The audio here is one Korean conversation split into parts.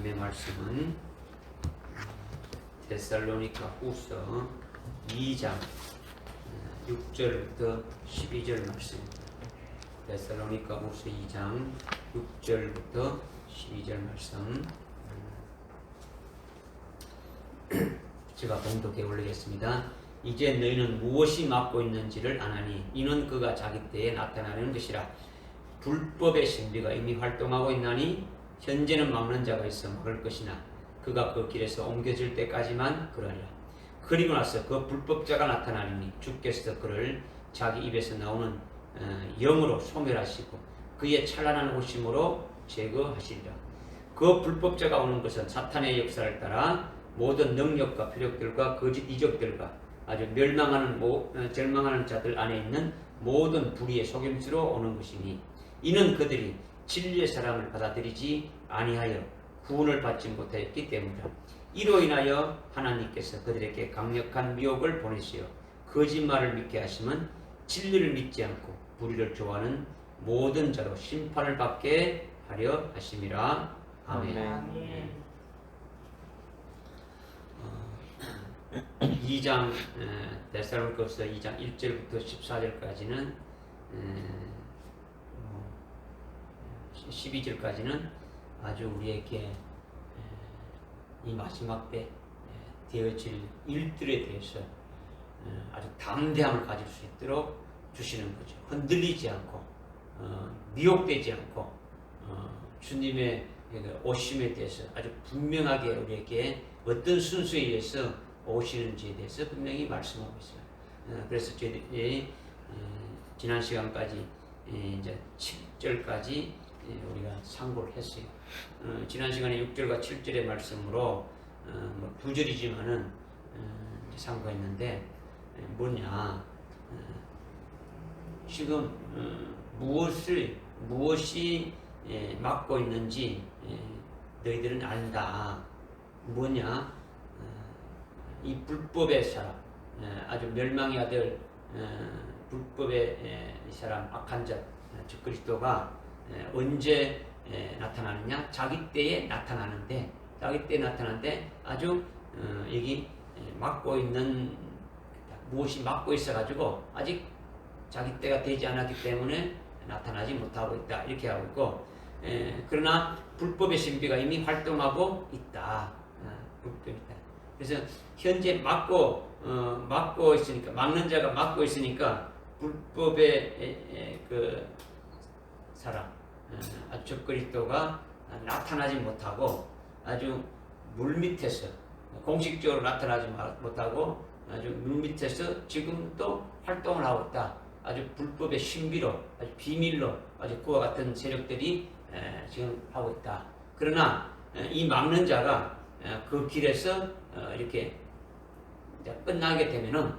오늘의 말씀은 데살로니가 후서 2장 6절부터 12절 말씀입니다. 데살로니가 후서 2장 6절부터 12절 말씀 제가 봉독해 올리겠습니다. 이제 너희는 무엇이 맡고 있는지를 아나니 이는 그가 자기 때에 나타나는 것이라. 불법의 신비가 이미 활동하고 있나니 현재는 막는 자가 있어 막을 것이나 그가 그 길에서 옮겨질 때까지만 그러리라. 그리고 나서 그 불법자가 나타나리니 주께서 그를 자기 입에서 나오는 영으로 소멸하시고 그의 찬란한 오심으로 제거하시리라. 그 불법자가 오는 것은 사탄의 역사를 따라 모든 능력과 표적들과 거짓 이적들과 아주 절망하는 자들 안에 있는 모든 불의의 속임수로 오는 것이니 이는 그들이 진리의 사랑을 받아들이지 아니하여 구원을 받지 못하였기 때문이라. 이로 인하여 하나님께서 그들에게 강력한 미혹을 보내시어 거짓말을 믿게 하시면 진리를 믿지 않고 불의를 좋아하는 모든 자로 심판을 받게 하려 하심이라. 아멘. 아멘. 2장 데살로니가서 2장 1절부터 14절까지는 12절까지는 아주 우리에게 이 마지막 때 되어질 일들에 대해서 아주 담대함을 가질 수 있도록 주시는 거죠. 흔들리지 않고 미혹되지 않고 주님의 오심에 대해서 아주 분명하게 우리에게 어떤 순서에 의해서 오시는지에 대해서 분명히 말씀하고 있어요. 그래서 저희들이 지난 시간까지 이제 7절까지 우리가 상고를 했어요. 지난 시간에 6절과 7절의 말씀으로 2절이지만은 상고했는데 뭐냐, 지금 무엇이 막고 있는지 너희들은 안다. 뭐냐, 이 불법의 사람, 아주 멸망해야 될 불법의 사람, 악한 자, 즉 그리스도가 언제 나타나느냐? 자기 때에 나타나는데, 아주 여기 막고 있는, 무엇이 막고 있어가지고 아직 자기 때가 되지 않았기 때문에 나타나지 못하고 있다, 이렇게 하고 있고, 그러나 불법의 신비가 이미 활동하고 있다. 불법이 있다. 그래서 현재 막고 있으니까, 막는 자가 막고 있으니까 불법의 그 사람, 아주 그리스도가 나타나지 못하고 아주 물밑에서 공식적으로 나타나지 못하고 아주 물밑에서 지금도 활동을 하고 있다. 아주 불법의 신비로, 아주 비밀로, 아주 그와 같은 세력들이 지금 하고 있다. 그러나 이 막는 자가 그 길에서 이렇게 끝나게 되면은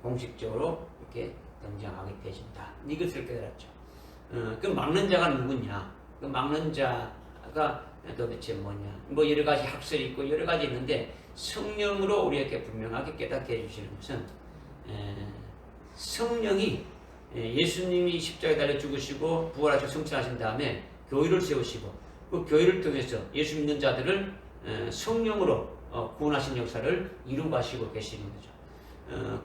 공식적으로 이렇게 등장하게 되신다. 이것을 깨달았죠. 그 막는 자가 누구냐? 그 막는 자가 도대체 뭐냐? 뭐 여러 가지 학설이 있고 여러 가지 있는데 성령으로 우리에게 분명하게 깨닫게 해주시는 것은 성령이 예수님이 십자가에 달려 죽으시고 부활하시고 승천하신 다음에 교회를 세우시고 그 교회를 통해서 예수 믿는 자들을 성령으로 구원하신 역사를 이루어 가시고 계시는 거죠.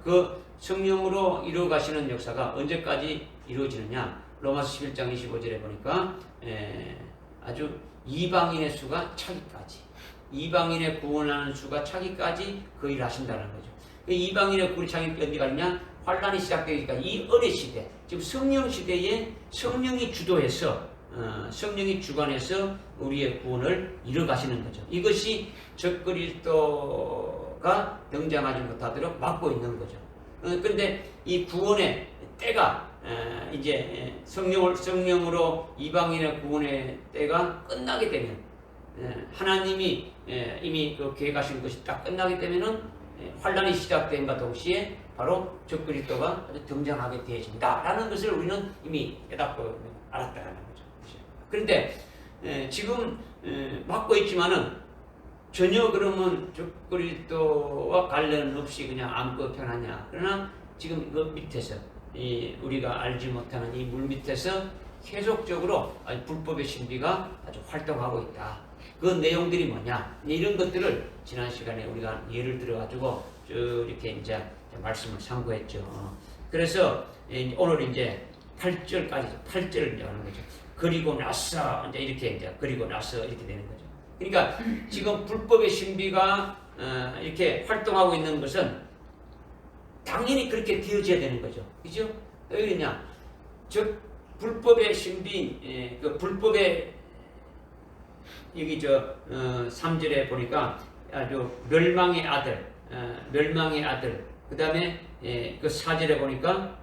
그 성령으로 이루어 가시는 역사가 언제까지 이루어지느냐? 로마서 11장 25절에 보니까 아주 이방인의 수가 차기까지, 이방인의 구원하는 수가 차기까지 그 일을 하신다는 거죠. 이방인의 구원이 차기 언제가 있냐? 환란이 시작되니까 이 어린 시대, 지금 성령 시대에 성령이 주도해서 성령이 주관해서 우리의 구원을 이뤄 가시는 거죠. 이것이 적그리스도가 등장하지 못하도록 막고 있는 거죠. 그런데 이 구원의 때가 이제 성령으로 이방인의 구원의 때가 끝나게 되면, 하나님이 이미 그 계획하신 것이 딱 끝나게 되면은 환란이 시작된과 동시에 바로 적그리스도가 등장하게 되어진다라는 것을 우리는 이미 깨닫고 알았다라는 거죠. 그런데 지금 막고 있지만은 전혀 그러면 적그리스도와 관련 없이 그냥 아무것도 편하냐? 그러나 지금 그 밑에서 우리가 알지 못하는 이 물 밑에서 계속적으로 불법의 신비가 아주 활동하고 있다. 그 내용들이 뭐냐? 이런 것들을 지난 시간에 우리가 예를 들어가지고 쭉 이렇게 이제 말씀을 참고했죠. 그래서 오늘 이제 8절을 이제 하는 거죠. 그리고 나서 이제 이렇게 그리고 나서 이렇게 되는 거죠. 그러니까 지금 불법의 신비가 이렇게 활동하고 있는 것은 당연히 그렇게 되어져야 되는 거죠. 그죠? 왜 그러냐? 즉 불법의 신비, 그 불법의 여기 3절에 보니까 아주 멸망의 아들, 그 다음에 그 4절에 보니까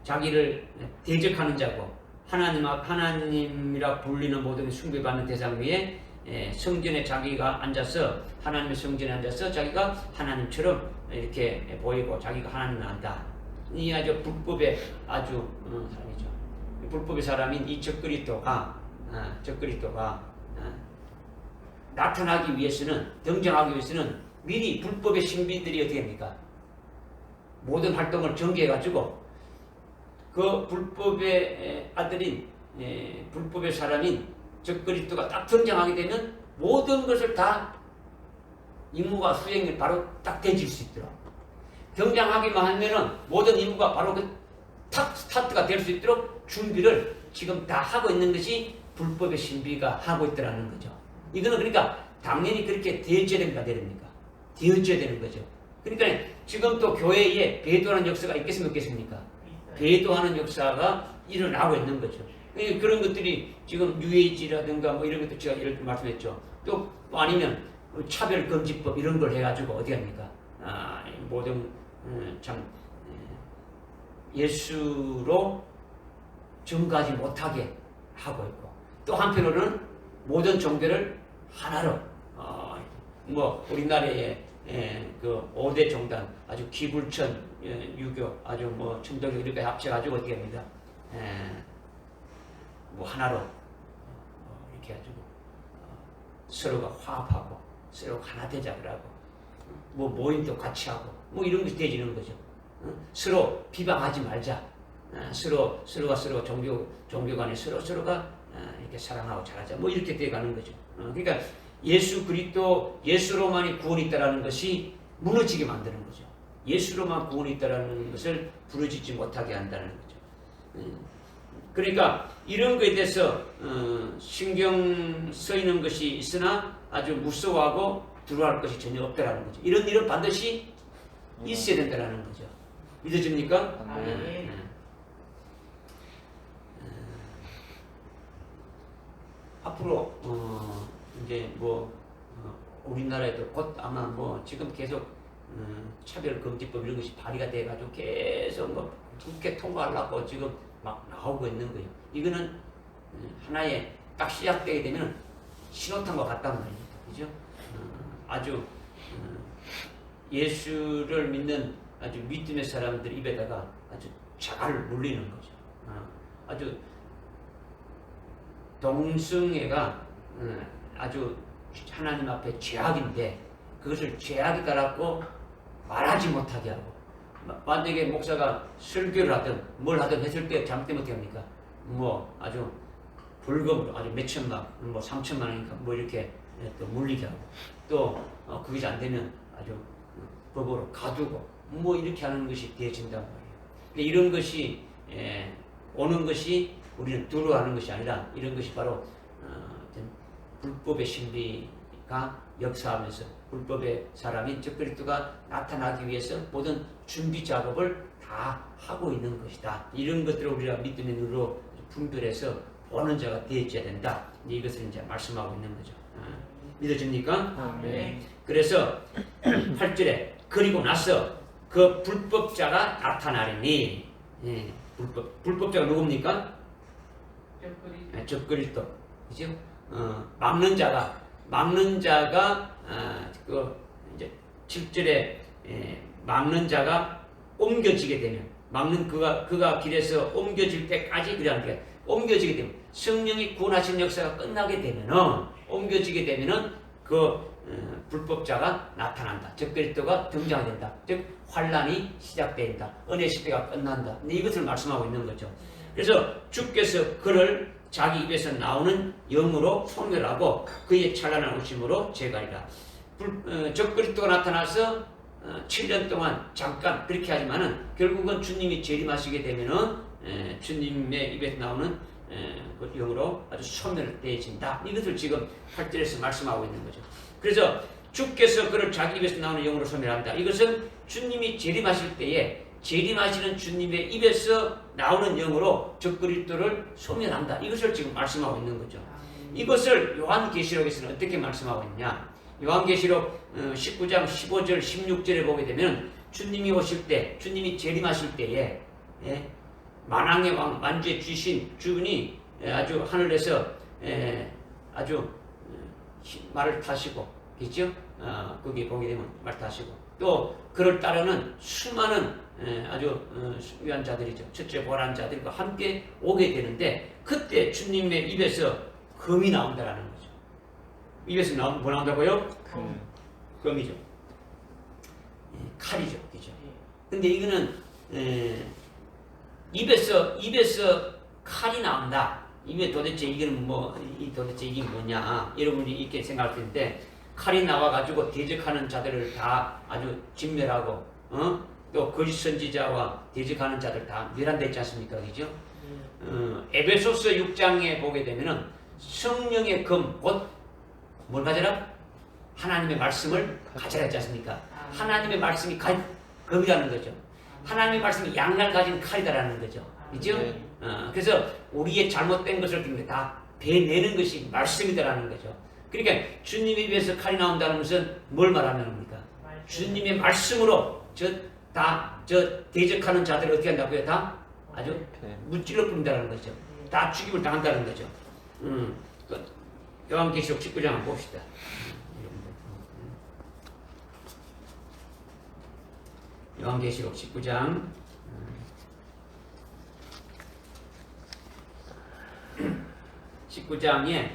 자기를 대적하는 자고 하나님이라 불리는 모든 숭배받는 대상 위에 성전에 자기가 앉아서 하나님의 성전에 앉아서 자기가 하나님처럼 이렇게 보이고 자기가 하나님을 안다. 이 아주 불법의 아주 사람이죠. 불법의 사람인 이 적그리스도가 나타나기 위해서는, 등장하기 위해서는 미리 불법의 신비들이 어떻게 합니까? 모든 활동을 전개해가지고 그 불법의 아들인 불법의 사람인 적그리스도가 딱 등장하게 되면 모든 것을 다 임무가 수행이 바로 딱 되질 수 있도록 등장하기만 하면은 모든 임무가 바로 그 탁 스타트가 될 수 있도록 준비를 지금 다 하고 있는 것이 불법의 신비가 하고 있더라는 거죠. 이거는 그러니까 당연히 그렇게 되어져야 됩니까? 되어져야 되는 거죠. 그러니까 지금 또 교회에 배도하는 역사가 있겠습니까? 없겠습니까? 배도하는 역사가 일어나고 있는 거죠. 그런 것들이 지금 UAG라든가 뭐 이런 것들 제가 이렇게 말씀했죠. 또 아니면 차별금지법 이런 걸 해가지고 어디 합니까? 모든 참 예수로 증거하지 못하게 하고 있고 또 한편으로는 모든 종교를 하나로 뭐 우리나라에 그 5대 종단 아주 기불천 유교 아주 뭐 천도교 이렇게 합쳐가지고 어떻게 합니다? 뭐 하나로 이렇게 해가지고 서로가 화합하고 서로 하나 되자 그러고 뭐 모임도 같이 하고 뭐 이런 것이 되어지는 거죠. 서로 비방하지 말자. 서로가 종교 간에 서로가 이렇게 사랑하고 잘하자. 뭐 이렇게 돼가는 거죠. 그러니까 예수 그리스도 예수로만이 구원이 있다라는 것이 무너지게 만드는 거죠. 예수로만 구원이 있다라는 것을 부르짖지 못하게 한다는 거죠. 그러니까 이런 것에 대해서 신경 쓰이는 것이 있으나 아주 무서워하고 두려워할 것이 전혀 없다라는 거죠. 이런 일은 반드시 있어야 된다라는 거죠. 믿어집니까? 앞으로 이제 뭐 우리나라에도 곧 아마 뭐 지금 계속 차별금지법 이런 것이 발의가 돼가지고 계속 뭐 국회 통과하려고 지금 막 나오고 있는 거예요. 이거는 하나의 딱 시작되게 되면 신호탄과 같단 말입니다. 그죠? 아주 예수를 믿는 아주 믿음의 사람들 입에다가 아주 잘 물리는 거죠. 아주 동성애가 아주 하나님 앞에 죄악인데 그것을 죄악이다라고 말하지 못하게 하고 만약에 목사가 설교를 하든 뭘 하든 했을 때 잘못되면 어떻게 합니까? 뭐 아주 벌금으로 아주 몇 천만 뭐 3천만 원이니까 뭐 이렇게 또 물리게 하고 또 그것이 안 되면 아주 법으로 가두고 뭐 이렇게 하는 것이 되어진단 말이에요. 근데 이런 것이 오는 것이 우리는 두려워하는 것이 아니라 이런 것이 바로 불법의 신비가 역사하면서 불법의 사람인 적그리스도가 나타나기 위해서 모든 준비 작업을 다 하고 있는 것이다. 이런 것들을 우리가 믿음의 눈으로 분별해서 보는 자가 되어져야 된다. 이것을 이제 말씀하고 있는 거죠. 믿어집니까? 네. 그래서 8절에 그리고 나서 그 불법자가 나타나리니 불법자가 누굽니까? 적그리스도. 그죠? 막는 자가 그 이제 7절에 막는 자가 옮겨지게 되면 그가 길에서 옮겨질 때까지 그래야 돼. 옮겨지게 되면 성령이 구원하신 역사가 끝나게 되면은 옮겨지게 되면은 그 불법자가 나타난다. 적그리스도가 등장된다. 즉 환란이 시작된다. 은혜 시대가 끝난다. 이것을 말씀하고 있는 거죠. 그래서 주께서 그를 자기 입에서 나오는 영으로 소멸하고 그의 찬란한 오심으로 제거하리라. 적그리스도가 나타나서 7년 동안 잠깐 그렇게 하지만은 결국은 주님이 재림하시게 되면은 주님의 입에서 나오는 그 영으로 아주 소멸되어진다. 이것을 지금 8절에서 말씀하고 있는 거죠. 그래서 주께서 그를 자기 입에서 나오는 영으로 소멸한다. 이것은 주님이 재림하실 때에 재림하시는 주님의 입에서 나오는 영으로 적그리스도를 소멸한다. 이것을 지금 말씀하고 있는 거죠. 이것을 요한계시록에서는 어떻게 말씀하고 있냐? 요한계시록 19장 15절 16절에 보게 되면 주님이 오실 때, 주님이 재림하실 때에 만왕의 왕 만주의 주신 주분이 아주 하늘에서 아주 말을 타시고, 그죠? 거기 보게 되면 말 타시고, 또 그를 따르는 수많은 아주 위한 자들이죠. 첫째 보란 자들과 함께 오게 되는데, 그때 주님의 입에서 금이 나온다라는 거죠. 입에서 뭐 나온다고요? 금이죠. 칼이죠. 그죠? 근데 이거는 입에서 칼이 나온다. 이게 도대체 이건 도대체 이게 뭐냐? 여러분이 이렇게 생각할 텐데, 칼이 나와가지고 대적하는 자들을 다 아주 진멸하고, 또 거짓 선지자와 대적하는 자들 다 멸한다 있지 않습니까? 그죠? 에베소서 6장에 보게 되면은 성령의 금, 곧 뭘 가져라? 하나님의 말씀을 가져라 했지 않습니까? 하나님의 말씀이 금이라는 거죠. 하나님의 말씀이 양날 가진 칼이다라는 거죠. 그죠? 그래서 우리의 잘못된 것을 다 배내는 것이 말씀이다라는 거죠. 그러니까 주님의 입에서 칼이 나온다는 것은 뭘 말하는 겁니까? 주님의 말씀으로 대적하는 자들을 어떻게 한다고요? 다 아주 무찔러 뿌린다는 거죠. 다 죽임을 당한다는 거죠. 요한계시록 19장 한번 봅시다. 요한계시록 19장 19장에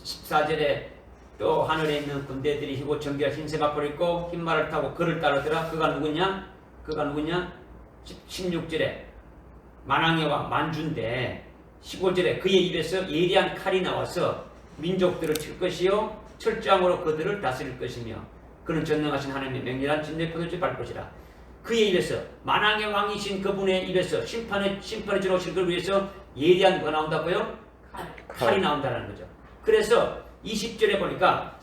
14절에 또 하늘에 있는 군대들이 희고 정결 흰새밖을 입고 흰 말을 타고 그를 따르더라. 그가 누구냐? 16절에 만왕의 왕 만주인데, 15절에 그의 입에서 예리한 칼이 나와서 민족들을 칠 것이요 철장으로 그들을 다스릴 것이며 그는 전능하신 하나님의 맹렬한 진노의 포도주를 밟을 것이라. 그의 입에서, 만왕의 왕이신 그분의 입에서 심판의 주로 오실 걸 위해서 예리한 거 나온다고요? 칼이 나온다는 거죠. 그래서 20절에 보니까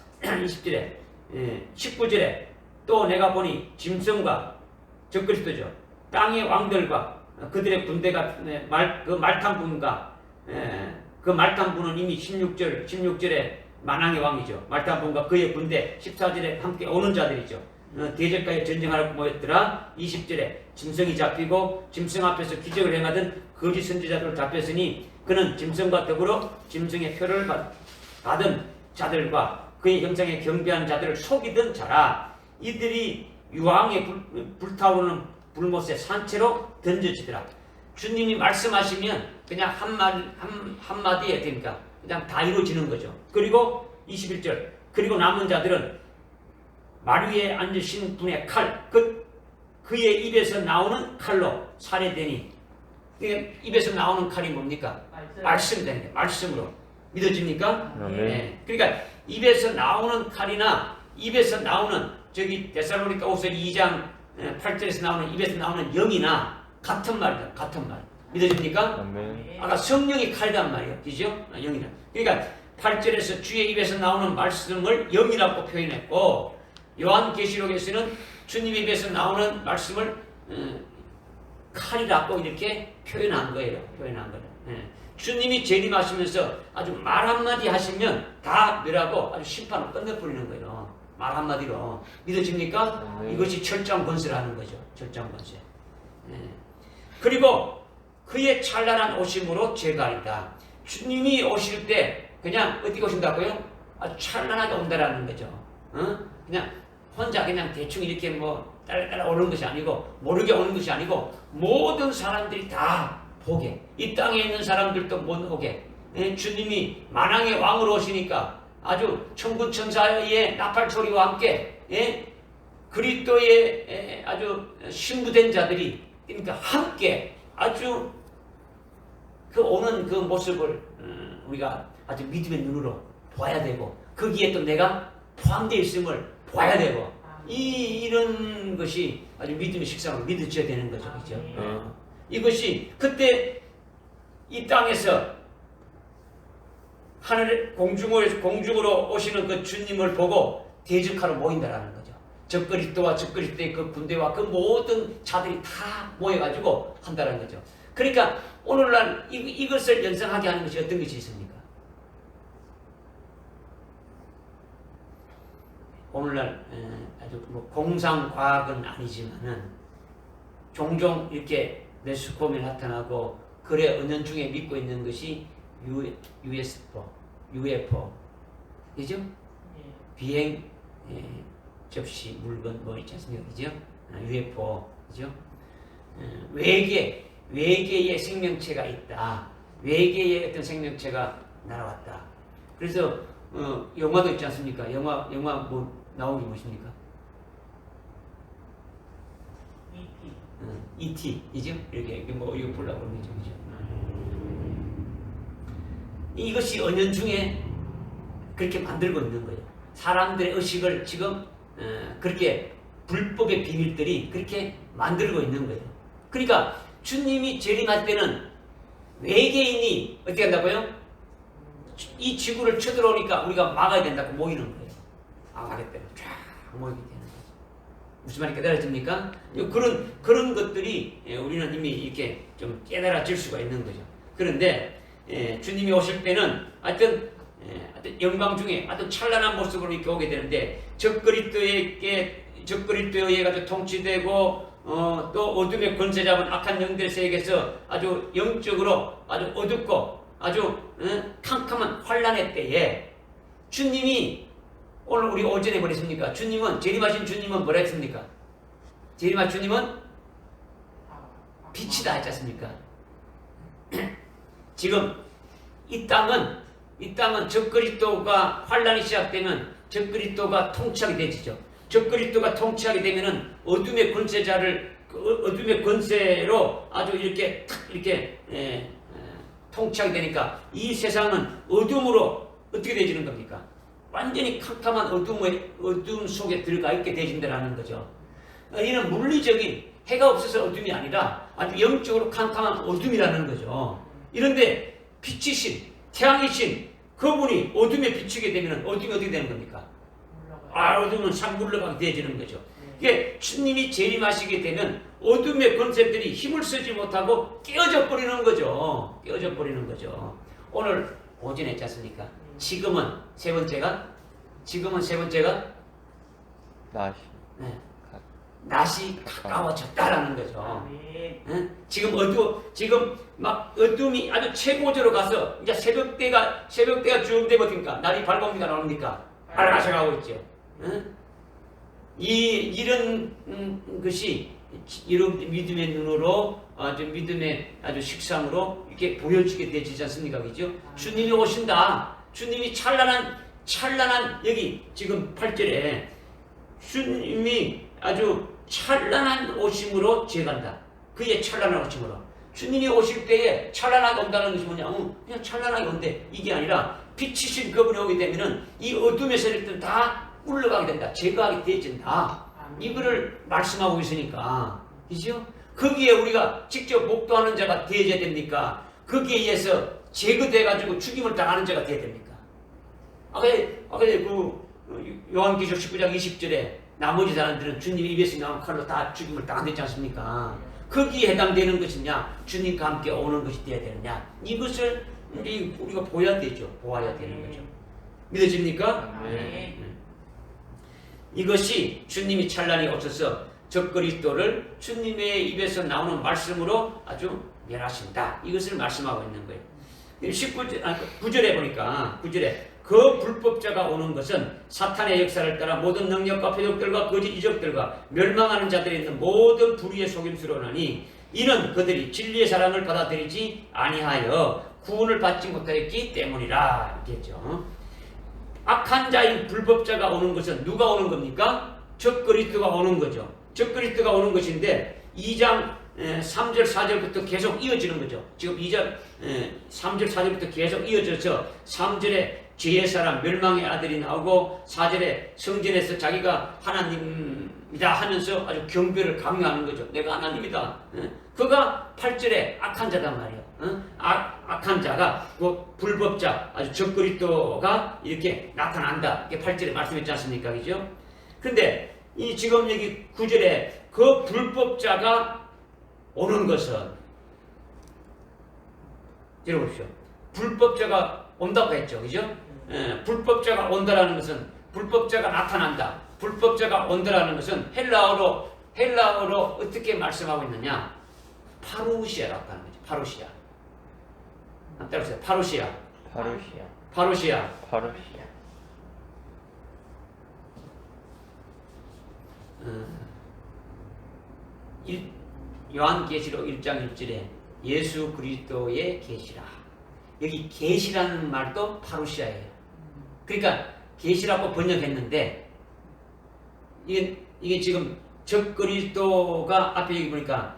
19절에 또 내가 보니 짐승과 적그리스도죠. 땅의 왕들과 그들의 군대가 말탄분과 그 말탄분은 이미 16절에 만왕의 왕이죠. 말탄분과 그의 군대 14절에 함께 오는 자들이죠. 대적과의 전쟁하러 모였더라. 20절에 짐승이 잡히고 짐승 앞에서 기적을 행하던 거짓 선지자들을 잡혔으니 그는 짐승과 더불어 짐승의 표를 받은 자들과 그의 형상에 경배하는 자들을 속이던 자라. 이들이 유황에 불타오르는 불못의 산채로 던져지더라. 주님이 말씀하시면 그냥 한마디에 되니까 그냥 다 이루어지는 거죠. 그리고 21절, 그리고 남은 자들은 말 위에 앉으신 분의 칼, 그의 입에서 나오는 칼로 살해되니, 입에서 나오는 칼이 뭡니까? 말씀이 되는 거예요. 말씀으로. 믿어집니까? 네. 그러니까 입에서 나오는 칼이나 입에서 나오는 데살로니가 후서 2장 8절에서 나오는 입에서 나오는 영이나 같은 말이다. 같은 말. 믿어집니까? 아멘. 아까 성령이 칼이란 말이에요. 그죠? 영이나. 그러니까 8절에서 주의 입에서 나오는 말씀을 영이라고 표현했고, 요한계시록에서는 주님 입에서 나오는 말씀을 칼이라고 이렇게 표현한 거예요. 주님이 재림하시면서 아주 말 한마디 하시면 다 멸하고 아주 심판을 끝내버리는 거예요. 말 한마디로. 믿어집니까? 이것이 철장 권세라는 거죠. 철장 권세. 그리고 그의 찬란한 오심으로 제거하리다. 주님이 오실 때 그냥 어떻게 오신다고요? 아주 찬란하게 온다라는 거죠. 그냥 혼자 그냥 대충 이렇게 따라 오는 것이 아니고, 모르게 오는 것이 아니고, 모든 사람들이 다 보게, 이 땅에 있는 사람들도 못 오게, 주님이 만왕의 왕으로 오시니까 아주 천군 천사의 나팔 소리와 함께 그리스도의 아주 신부된 자들이, 그러니까 함께 아주 그 오는 그 모습을 우리가 아주 믿음의 눈으로 봐야 되고 거기에 또 내가 포함되어 있음을 봐야 되고 이런 것이 아주 믿음의 식상으로 믿어져야 되는 거죠. 그죠? 이것이 그때 이 땅에서 하늘 공중으로 오시는 그 주님을 보고 대적하러 모인다라는 거죠. 적그리스도와 적그리스도의 그 군대와 그 모든 자들이 다 모여가지고 한다는 거죠. 그러니까 오늘날 이것을 연상하게 하는 것이 어떤 것이 있습니까? 오늘날 아주 뭐 공상과학은 아니지만은 종종 이렇게 매스컴에 나타나고 그래 은연중에 믿고 있는 것이 UFO, 그죠? 비행 접시 물건 뭐 있지 않습니까? 그죠? UFO, 그죠? 외계의 생명체가 있다. 외계의 어떤 생명체가 날아왔다. 그래서 영화도 있지 않습니까? 영화 뭐 나온 게 무엇입니까? E.T. 이죠? 이렇게 뭐 이거 보려고 그러는 거죠, 그죠? 이것이 은연중에 그렇게 만들고 있는 거예요. 사람들의 의식을 지금 그렇게 불법의 비밀들이 그렇게 만들고 있는 거예요. 그러니까 주님이 재림할 때는 외계인이 어떻게 한다고요? 이 지구를 쳐들어오니까 우리가 막아야 된다고 모이는 거예요. 막아야겠다고 쫙 모이게 되는 거죠. 무슨 말이 깨달아집니까? 그런 것들이 우리는 이미 이렇게 좀 깨달아질 수가 있는 거죠. 그런데 주님이 오실 때는 하여튼 영광 중에 아주 찬란한 모습으로 이렇게 오게 되는데 적그리스도에 의해 통치되고 또 어둠의 권세 잡은 악한 영들 세계에서 아주 영적으로 아주 어둡고 아주 캄캄한 환란의 때에 주님이 오늘 우리 오전에 뭐랬습니까? 주님은 재림하신 주님은 뭐라 했습니까? 재림하신 주님은 빛이다 했지 않습니까? 지금 이 땅은 적그리스도가 환란이 시작되면 적그리스도가 통치하게 되죠. 적그리스도가 통치하게 되면은 어둠의 권세자를 어둠의 권세로 아주 이렇게 통치하게 되니까 이 세상은 어둠으로 어떻게 되지는 겁니까? 완전히 캄캄한 어둠 속에 들어가 있게 되진다라는 거죠. 이는 물리적인 해가 없어서 어둠이 아니라 아주 영적으로 캄캄한 어둠이라는 거죠. 이런데 빛이신 태양이신 그분이 어둠에 비추게 되면 어둠이 어떻게 되는 겁니까? 어둠은 참 물러가게 되어지는 거죠. 이게 주님이 재림하시게 되면 어둠의 권세들이 힘을 쓰지 못하고 깨어져 버리는 거죠. 오늘 오전에 했지 않습니까? 지금은 세 번째가 낮이 가까워졌다라는 거죠. 지금 막 어둠이 아주 최고조로 가서 이제 새벽때가 쭉 되버니까 날이 밝습니까 나옵니까? 밝아져가고 있죠. 이런 것이 이런 믿음의 눈으로 믿음의 식상으로 이렇게 보여지게 되지 않습니까? 그죠? 주님이 오신다. 주님이 찬란한 여기 지금 8절에 주님이 아주 찬란한 오심으로 제간다. 그의 찬란한 오심으로. 주님이 오실 때에 찬란하게 온다는 것이 뭐냐? 그냥 찬란하게 온대. 이게 아니라 빛이신 그분이 오게 되면은 이 어둠의 세력들은 다 물러가게 된다. 제거하게 되어진다. 이거를 말씀하고 있으니까. 그죠? 거기에 우리가 직접 목도하는 자가 되어야 됩니까? 거기에 의해서 제거돼가지고 죽임을 당하는 자가 되어야 됩니까? 아까 요한계시록 19장 20절에 나머지 사람들은 주님 입에서 나온 칼로 다 죽임을 당하지 않습니까? 거기에 해당되는 것이냐, 주님과 함께 오는 것이 되어야 되느냐, 이것을 우리가 보아야 되죠. 보아야 되는 거죠. 믿어집니까? 네. 이것이 주님이 찬란히 오셔서 적그리스도를 주님의 입에서 나오는 말씀으로 아주 멸하신다. 이것을 말씀하고 있는 거예요. 9절에 보니까 9절에 그 불법자가 오는 것은 사탄의 역사를 따라 모든 능력과 표적들과 거짓 이적들과 멸망하는 자들이 있는 모든 불의의 속임수로나니 이는 그들이 진리의 사랑을 받아들이지 아니하여 구원을 받지 못하였기 때문이라. 이랬죠. 악한 자인 불법자가 오는 것은 누가 오는 겁니까? 적그리스도가 오는 거죠. 적그리스도가 오는 것인데 2장 3절 4절부터 계속 이어지는 거죠. 지금 2절 3절 4절부터 계속 이어져서 3절에 죄의 사람 멸망의 아들이 나오고 4절에 성전에서 자기가 하나님이다 하면서 아주 경배를 강요하는 거죠. 내가 하나님이다. 그가 8절에 악한 자단 말이에요. 악한 자가 그 불법자 아주 적그리스도가 이렇게 나타난다. 이렇게 8절에 말씀했지 않습니까? 그죠? 근데 이 지금 여기 9절에 그 불법자가 오는 것은 들어보십시오. 불법자가 온다고 했죠. 그죠? 불법자가 온다라는 것은 불법자가 나타난다. 불법자가 온다라는 것은 헬라어로 어떻게 말씀하고 있느냐? 파루시아라고 하는 거죠. 파루시아. 따라오세요. 파루시아. 파루시아. 파루시아. 파루시아. 요한계시록 1장 1절에 예수 그리스도의 계시라. 여기 계시라는 말도 파루시아예요. 그러니까 계시라고 번역했는데 이게 지금 적그리스도가 앞에 여기 보니까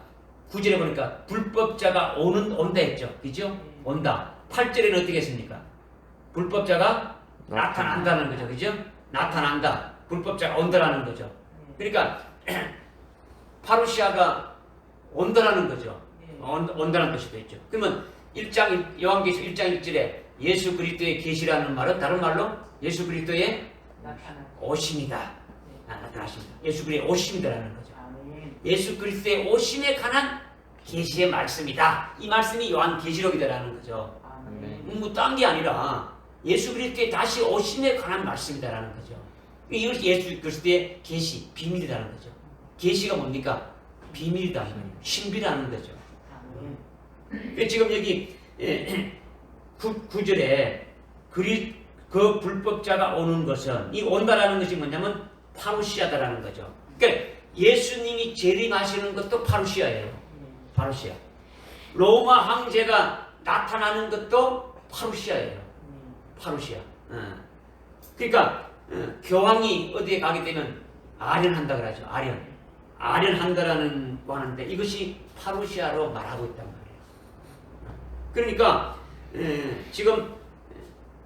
9절에 보니까 불법자가 온다 했죠. 그죠? 온다. 8절에는 어떻게 했습니까? 불법자가 나타난다는 거죠. 그죠? 나타난다. 불법자가 온다라는 거죠. 그러니까 파루시아가 온다라는 거죠. 온다는 것이 되죠. 그러면 요한계시록 1장 1절에 예수 그리스도의 계시라는 말은 다른 말로 예수 그리스도의 오심이다. 나타나십니다. 예수 그리스도의 오심이다라는 거죠. 예수 그리스도의 오심에 관한 계시의 말씀이다. 이 말씀이 요한계시록이다라는 거죠. 뭐 딴 게 아니라 예수 그리스도의 다시 오심에 관한 말씀이다라는 거죠. 이것이 예수 그리스도의 계시, 비밀이라는 거죠. 계시가 뭡니까? 비밀이다. 신비라는 거죠. 지금 여기 9절에 그 불법자가 오는 것은 이 온다라는 것이 뭐냐면 파루시아다라는 거죠. 그러니까 예수님이 재림하시는 것도 파루시아예요. 파루시아. 로마 황제가 나타나는 것도 파루시아예요. 파루시아. 그러니까 교황이 어디에 가게 되면 아련한다 그러죠. 아련한다라는 거 하는데 이것이 파루시아로 말하고 있단 말이에요. 그러니까 지금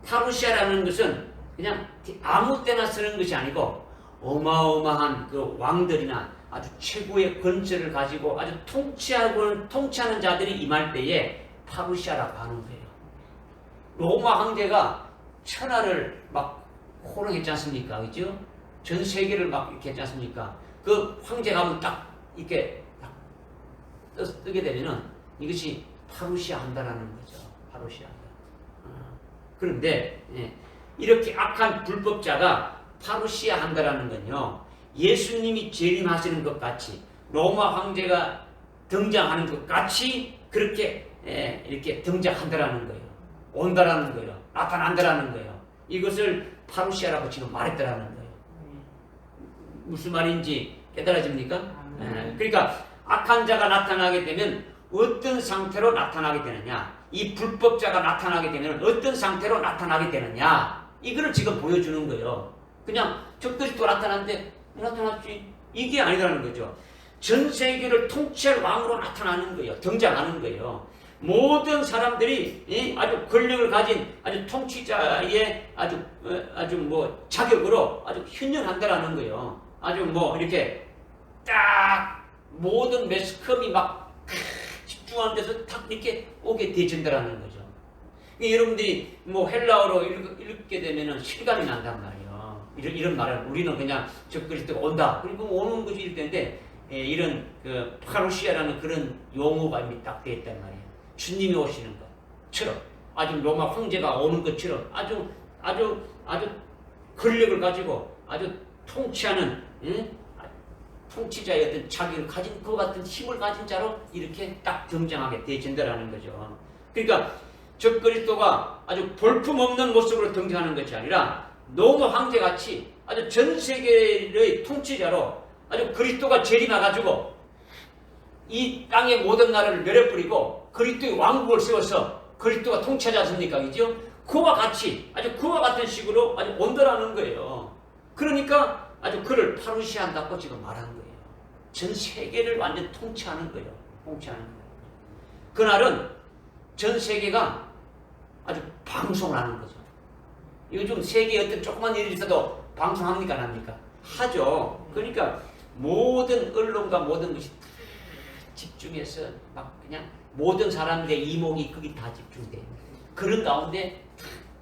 파루시아라는 것은 그냥 아무 때나 쓰는 것이 아니고 어마어마한 그 왕들이나 아주 최고의 권세를 가지고 아주 통치하는 자들이 임할 때에 파루시아라고 하는 거예요. 로마 황제가 천하를 막 호령했지 않습니까? 그죠? 전 세계를 막 이렇게 했지 않습니까? 그 황제가 하면 딱 이렇게 뜨게 되면은 이것이 파루시아 한다라는 거죠. 파루시아 한다. 그런데 이렇게 악한 불법자가 파루시아 한다라는 건요. 예수님이 재림하시는 것 같이 로마 황제가 등장하는 것 같이 그렇게 이렇게 등장한다라는 거예요. 온다라는 거예요. 나타난다라는 거예요. 이것을 파루시아라고 지금 말했다라는 거예요. 무슨 말인지 깨달아집니까? 그러니까 악한 자가 나타나게 되면 어떤 상태로 나타나게 되느냐? 이 불법자가 나타나게 되면 어떤 상태로 나타나게 되느냐? 이거를 지금 보여주는 거예요. 그냥 적그리스도 나타났는데 나타났지 이게 아니라는 거죠. 전 세계를 통치할 왕으로 나타나는 거예요. 등장하는 거예요. 모든 사람들이 아주 권력을 가진 아주 통치자의 아주 뭐 자격으로 아주 현현한다라는 거예요. 아주 뭐 이렇게 딱 모든 매스컴이 막 집중하는 데서 딱 이렇게 오게 되진다라는 거죠. 여러분들이 뭐 헬라어로 읽게 되면은 실감이 난단 말이에요. 이런 말을 우리는 그냥 적그리스도가 온다. 그리고 오는 것이 이럴 텐데 이런 그 파루시아라는 그런 용어가 이미 딱 되어 있단 말이에요. 주님이 오시는 것처럼 아주 로마 황제가 오는 것처럼 아주 권력을 가지고 아주 통치하는 통치자의 어떤 자격을 가진 그 같은 힘을 가진 자로 이렇게 딱 등장하게 되어진다라는 거죠. 그러니까 적그리스도가 아주 볼품없는 모습으로 등장하는 것이 아니라 로마 황제같이 아주 전 세계의 통치자로 아주 그리스도가 재림해가지고 이 땅의 모든 나라를 멸해버리고 그리스도의 왕국을 세워서 그리스도가 통치하지 않습니까? 그죠? 그와 같이 아주 그와 같은 식으로 아주 온다라는 거예요. 그러니까 아주 그를 파루시아한다고 지금 말하는 거예요. 전 세계를 완전 통치하는 거예요. 통치하는 거예요. 그날은 전 세계가 아주 방송을 하는 거죠. 요즘 세계에 어떤 조그만 일이 있어도 방송합니까? 안 합니까? 하죠. 그러니까 모든 언론과 모든 것이 다 집중해서 막 그냥 모든 사람들의 이목이 거기 다 집중돼요. 그런 가운데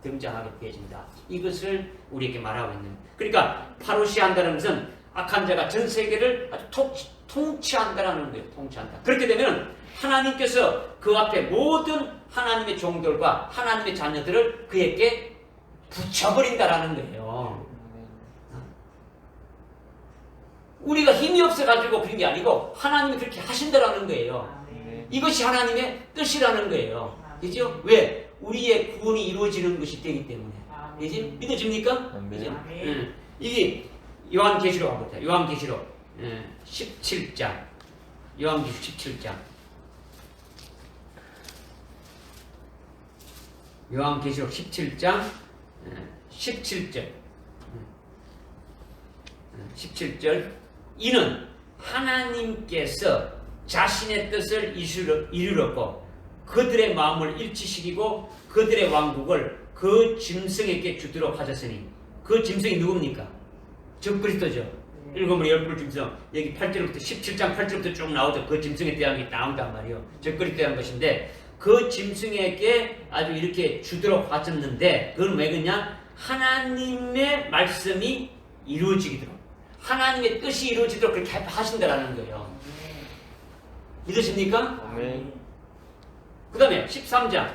등장하게 되어진다. 이것을 우리에게 말하고 있는. 그러니까 파루시한다는 것은 악한 자가 전 세계를 아주 통치한다라는 거예요. 통치한다. 그렇게 되면 하나님께서 그 앞에 모든 하나님의 종들과 하나님의 자녀들을 그에게 붙여버린다라는 거예요. 우리가 힘이 없어가지고 그런 게 아니고 하나님이 그렇게 하신다라는 거예요. 이것이 하나님의 뜻이라는 거예요. 그죠? 왜? 우리의 구원이 이루어지는 것이 되기 때문에. 그지? 믿어집니까? 그죠? 이게 요한계시록 한번 보자. 요한계시록 17장. 요한계시록 17장. 요한계시록 17장 17절. 17절. 이는 하나님께서 자신의 뜻을 이루었고 그들의 마음을 일치시키고 그들의 왕국을 그 짐승에게 주도록 하셨으니 그 짐승이 누굽니까? 적그리스도죠. 일곱머리 열불 짐승. 여기 8절부터 17장 8절부터 쭉 나오죠. 그 짐승에 대한 게 나온단 말이에요. 적그리스도에 대한 것인데 그 짐승에게 아주 이렇게 주도록 하셨는데 그건 왜 그러냐? 하나님의 말씀이 이루어지도록 하나님의 뜻이 이루어지도록 그렇게 하신다라는 거예요. 믿으십니까? 그 다음에 13장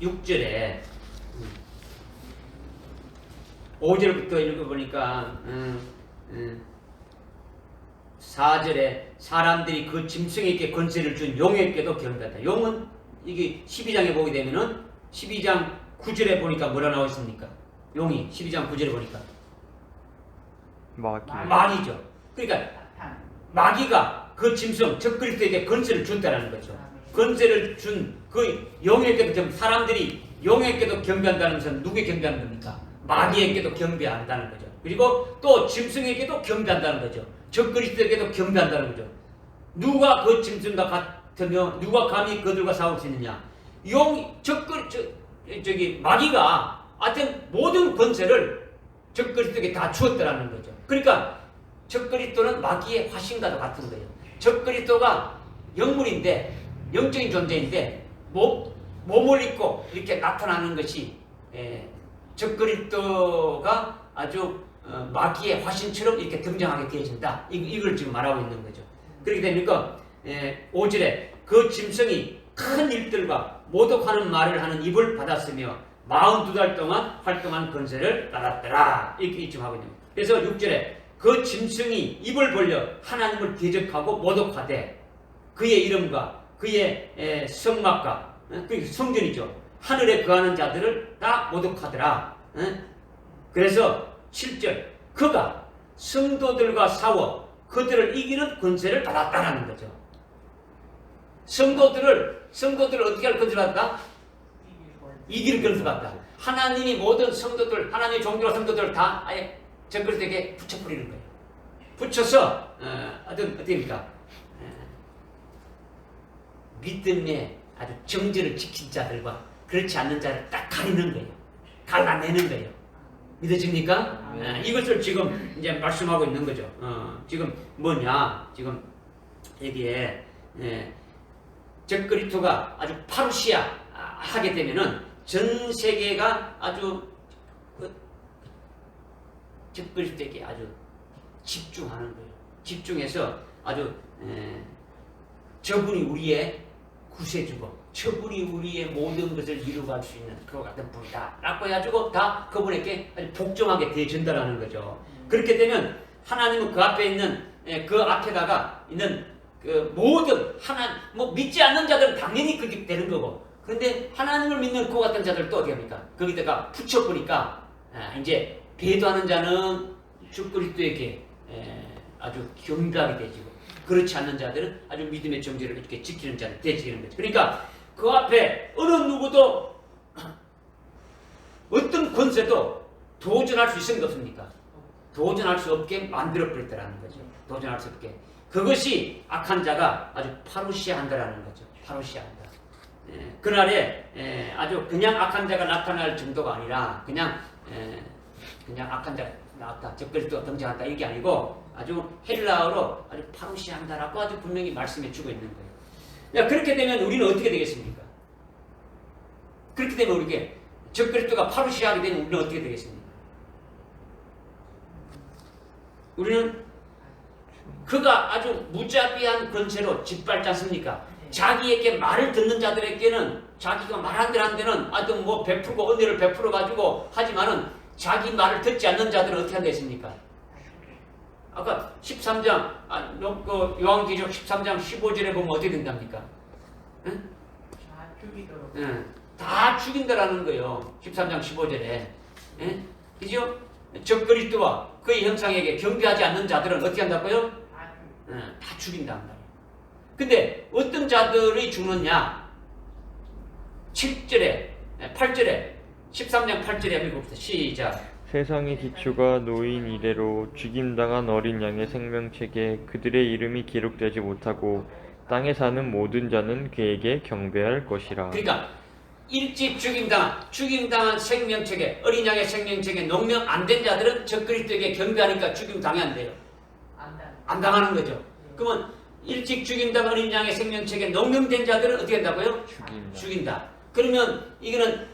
6절에 5절부터 읽어보니까 4절에 사람들이 그 짐승에게 권세를 준 용에게도 경배한다. 용은 이게 12장에 보게 되면은 12장 9절에 보니까 뭐라 나와 있습니까? 용이 12장 9절에 보니까 마귀죠. 그러니까 마귀가 그 짐승 적그리스도에게 권세를 줬다는 거죠. 권세를 준 그 용에게도 사람들이 용에게도 경배한다는 것은 누구에게 경배하는 겁니까? 마귀에게도 경배한다는 거죠. 그리고 또 짐승에게도 경배한다는 거죠. 적그리스도에게도 경배한다는 거죠. 누가 그 짐승과 같으며 누가 감히 그들과 싸울 수 있느냐? 마귀가 하여튼 모든 권세를 적그리스도에게 다 주었다라는 거죠. 그러니까 적그리스도는 마귀의 화신과도 같은 거예요. 적그리스도가 영물인데 영적인 존재인데 몸을 입고 이렇게 나타나는 것이 적그리스도가 아주 마귀의 화신처럼 이렇게 등장하게 되어진다. 이걸 지금 말하고 있는 거죠. 그렇게 되니까 5절에 그 짐승이 큰 일들과 모독하는 말을 하는 입을 받았으며 42달 동안 활동한 권세를 받았더라. 이렇게 지금 하고 있는 거예요. 그래서 6절에 그 짐승이 입을 벌려 하나님을 대적하고 모독하되 그의 이름과 그의 성막과 그 성전이죠. 하늘에 거하는 자들을 다 모독하더라. 그래서 7절 그가 성도들과 싸워 그들을 이기는 권세를 받았다는 거죠. 성도들을 어떻게 할 권세를 받았다? 이기는 권세를 받았다. 하나님이 모든 성도들, 하나님의 종들과 성도들을 다 아예 적그리스도에게 붙여버리는 거예요. 붙여서 어떻게입니까? 믿음의 아주 정죄를 지킨 자들과 그렇지 않는 자를 딱 가리는 거예요. 갈라내는 거예요. 믿어집니까? 이것을 지금 이제 말씀하고 있는 거죠. 지금 뭐냐? 지금 여기에 적그리스도가 아주 파루시아 하게 되면은 전 세계가 아주 적그리스도에게 아주 집중하는 거예요. 집중해서 아주 저분이 우리의 구세주고 저분이 우리의 모든 것을 이루어갈 수 있는 그와 같은 분이다 라고 해가지고 다 그분에게 아주 복종하게 되어진다라는 거죠. 그렇게 되면 하나님은 그 앞에 있는 그 앞에다가 있는 그 모든 믿지 않는 자들은 당연히 그렇게 되는 거고, 그런데 하나님을 믿는 그 같은 자들도 어떻게 합니까? 거기다가 붙여보니까 이제 배도하는 자는 주 그리스도에게 아주 경배하게 되지고 그렇지 않는 자들은 아주 믿음의 정죄를 이렇게 지키는 자를 되지는 거죠. 그러니까 그 앞에 어느 누구도 어떤 권세도 도전할 수 있는 게 없습니까? 도전할 수 없게 만들어버렸다라는 거죠. 도전할 수 없게. 그것이 악한 자가 아주 파루시한다라는 거죠. 파루시한다. 그날에 아주 그냥 악한 자가 나타날 정도가 아니라 그냥 악한 자가 나왔다, 적그리스도가 등장한다 이게 아니고 아주 헬라어로 아주 파루시한다라고 아주 분명히 말씀해 주고 있는 거예요. 야, 그렇게 되면 우리는 어떻게 되겠습니까? 그렇게 되면 우리게 적그리스도가 파루시하게 되면 우리는 어떻게 되겠습니까? 우리는 그가 아주 무자비한 권세로 짓밟지 않습니까? 자기에게 말을 듣는 자들에게는 자기가 말한 대로 한 데는 아주 뭐 베풀고 은혜를 베풀어 가지고 하지만은 자기 말을 듣지 않는 자들은 어떻게 한다 했습니까? 아까 13장 요한계시록 13장 15절에 보면 어떻게 된답니까? 응? 다 죽이도록. 응. 다 죽인다라는 거예요. 13장 15절에. 응? 그죠? 적그리스도와 그의 형상에게 경배하지 않는 자들은 어떻게 한다고요? 다 죽인단 말이에요. 근데 어떤 자들이 죽느냐? 7절에, 8절에, 13장 8절에 한번 읽어봅시다. 시작. 세상의 기초가 놓인 이래로 죽임당한 어린 양의 생명책에 그들의 이름이 기록되지 못하고 땅에 사는 모든 자는 그에게 경배할 것이라. 그러니까 일찍 죽임당한 생명책에, 어린 양의 생명책에 농명 안 된 자들은 적그리스도에게 경배하니까 죽임당한대요. 안 당하는 거죠. 그러면 일찍 죽임당한 어린 양의 생명책에 농명된 자들은 어떻게 한다고요? 죽인다. 그러면 이거는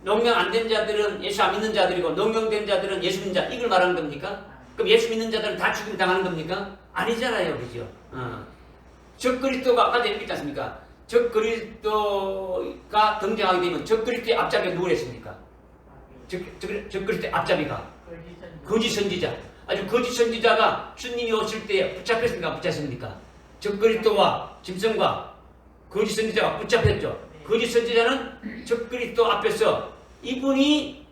농명 안 된 자들은 예수 안 믿는 자들이고 농명된 자들은 예수 믿는 자, 이걸 말하는 겁니까? 그럼 예수 믿는 자들은 다 죽임당하는 겁니까? 아니잖아요. 그죠? 적그리스도가 아까 전에 얘기했지 않습니까? 적그리스도가 등장하게 되면 적그리스도의 앞잡이가 누구를 했습니까? 적그리스도의 앞잡이가 거짓 선지자. 아주 거짓 선지자가 주님이 오실 때 붙잡혔습니까? 붙잡습니까? 적그리스도와 짐승과 거짓 선지자가 붙잡혔죠. 거짓 선지자는 적그리스도 앞에서 이분이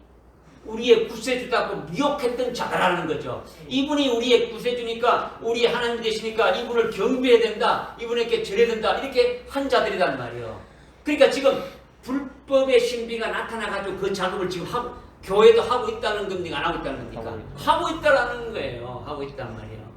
우리의 구세주다고 미혹했던 자다라는 거죠. 이분이 우리의 구세주니까, 우리 하나님 되시니까 이분을 경배해야 된다, 이분에게 절해야 된다, 이렇게 한 자들이란 말이에요. 그러니까 지금 불법의 신비가 나타나가지고 그 작업을 지금 하고, 교회도 하고 있다는 겁니까? 안 하고 있다는 겁니까? 하고 있다라는 거예요. 하고 있단 말이에요.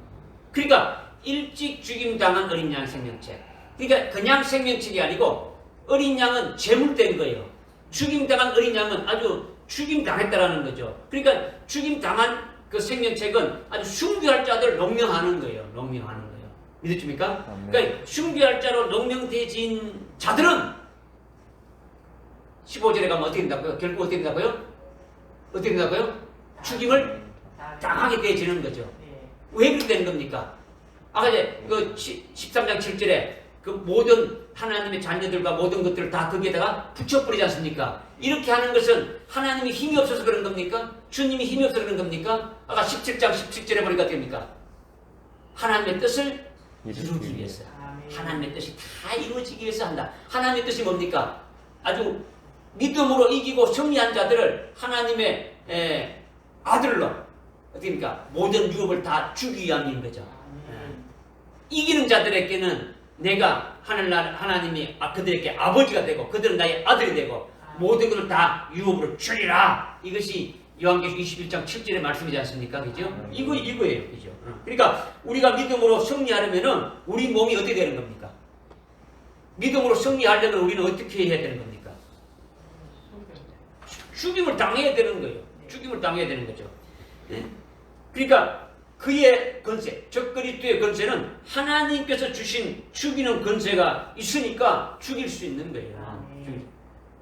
그러니까 일찍 죽임당한 어린 양 생명책. 그러니까 그냥 생명책이 아니고 어린 양은 제물된 거예요. 죽임당한 어린 양은 아주 죽임당했다라는 거죠. 그러니까 죽임당한 그 생명책은 아주 숭배할 자들 농명하는 거예요. 농명하는 거예요. 믿으십니까? 그러니까 숭배할 자로 농명되진 자들은 15절에 가면 어떻게 된다고요? 결국 어떻게 된다고요? 어떻게 된다고요? 죽임을 당하게 되어지는 거죠. 왜 그렇게 되는 겁니까? 아까 이제 그 13장 7절에 그 모든 하나님의 자녀들과 모든 것들을 다 거기에다가 붙여버리지 않습니까? 이렇게 하는 것은 하나님이 힘이 없어서 그런 겁니까? 주님이 힘이 없어서 그런 겁니까? 아까 17장 17절에 보니까 어떻게 됩니까? 하나님의 뜻을 이루기 위해서. 하나님의 뜻이 다 이루어지기 위해서 한다. 하나님의 뜻이 뭡니까? 아주 믿음으로 이기고 승리한 자들을 하나님의 아들로 어떻습니까? 모든 유업을 다 주기 위함인 거죠. 이기는 자들에게는 내가 하나님이 그들에게 아버지가 되고 그들은 나의 아들이 되고 모든 것을 다 유업으로 주리라. 이것이 요한계시록 21장 7절의 말씀이지 않습니까? 그죠? 이거예요. 그죠? 그러니까 우리가 믿음으로 승리하려면은 우리 몸이 어떻게 되는 겁니까? 믿음으로 승리하려면 우리는 어떻게 해야 되는 겁니까? 죽임을 당해야 되는 거예요. 죽임을 당해야 되는 거죠. 네? 그러니까 그의 권세, 적그리스도의 권세는 하나님께서 주신 죽이는 권세가 있으니까 죽일 수 있는 거예요.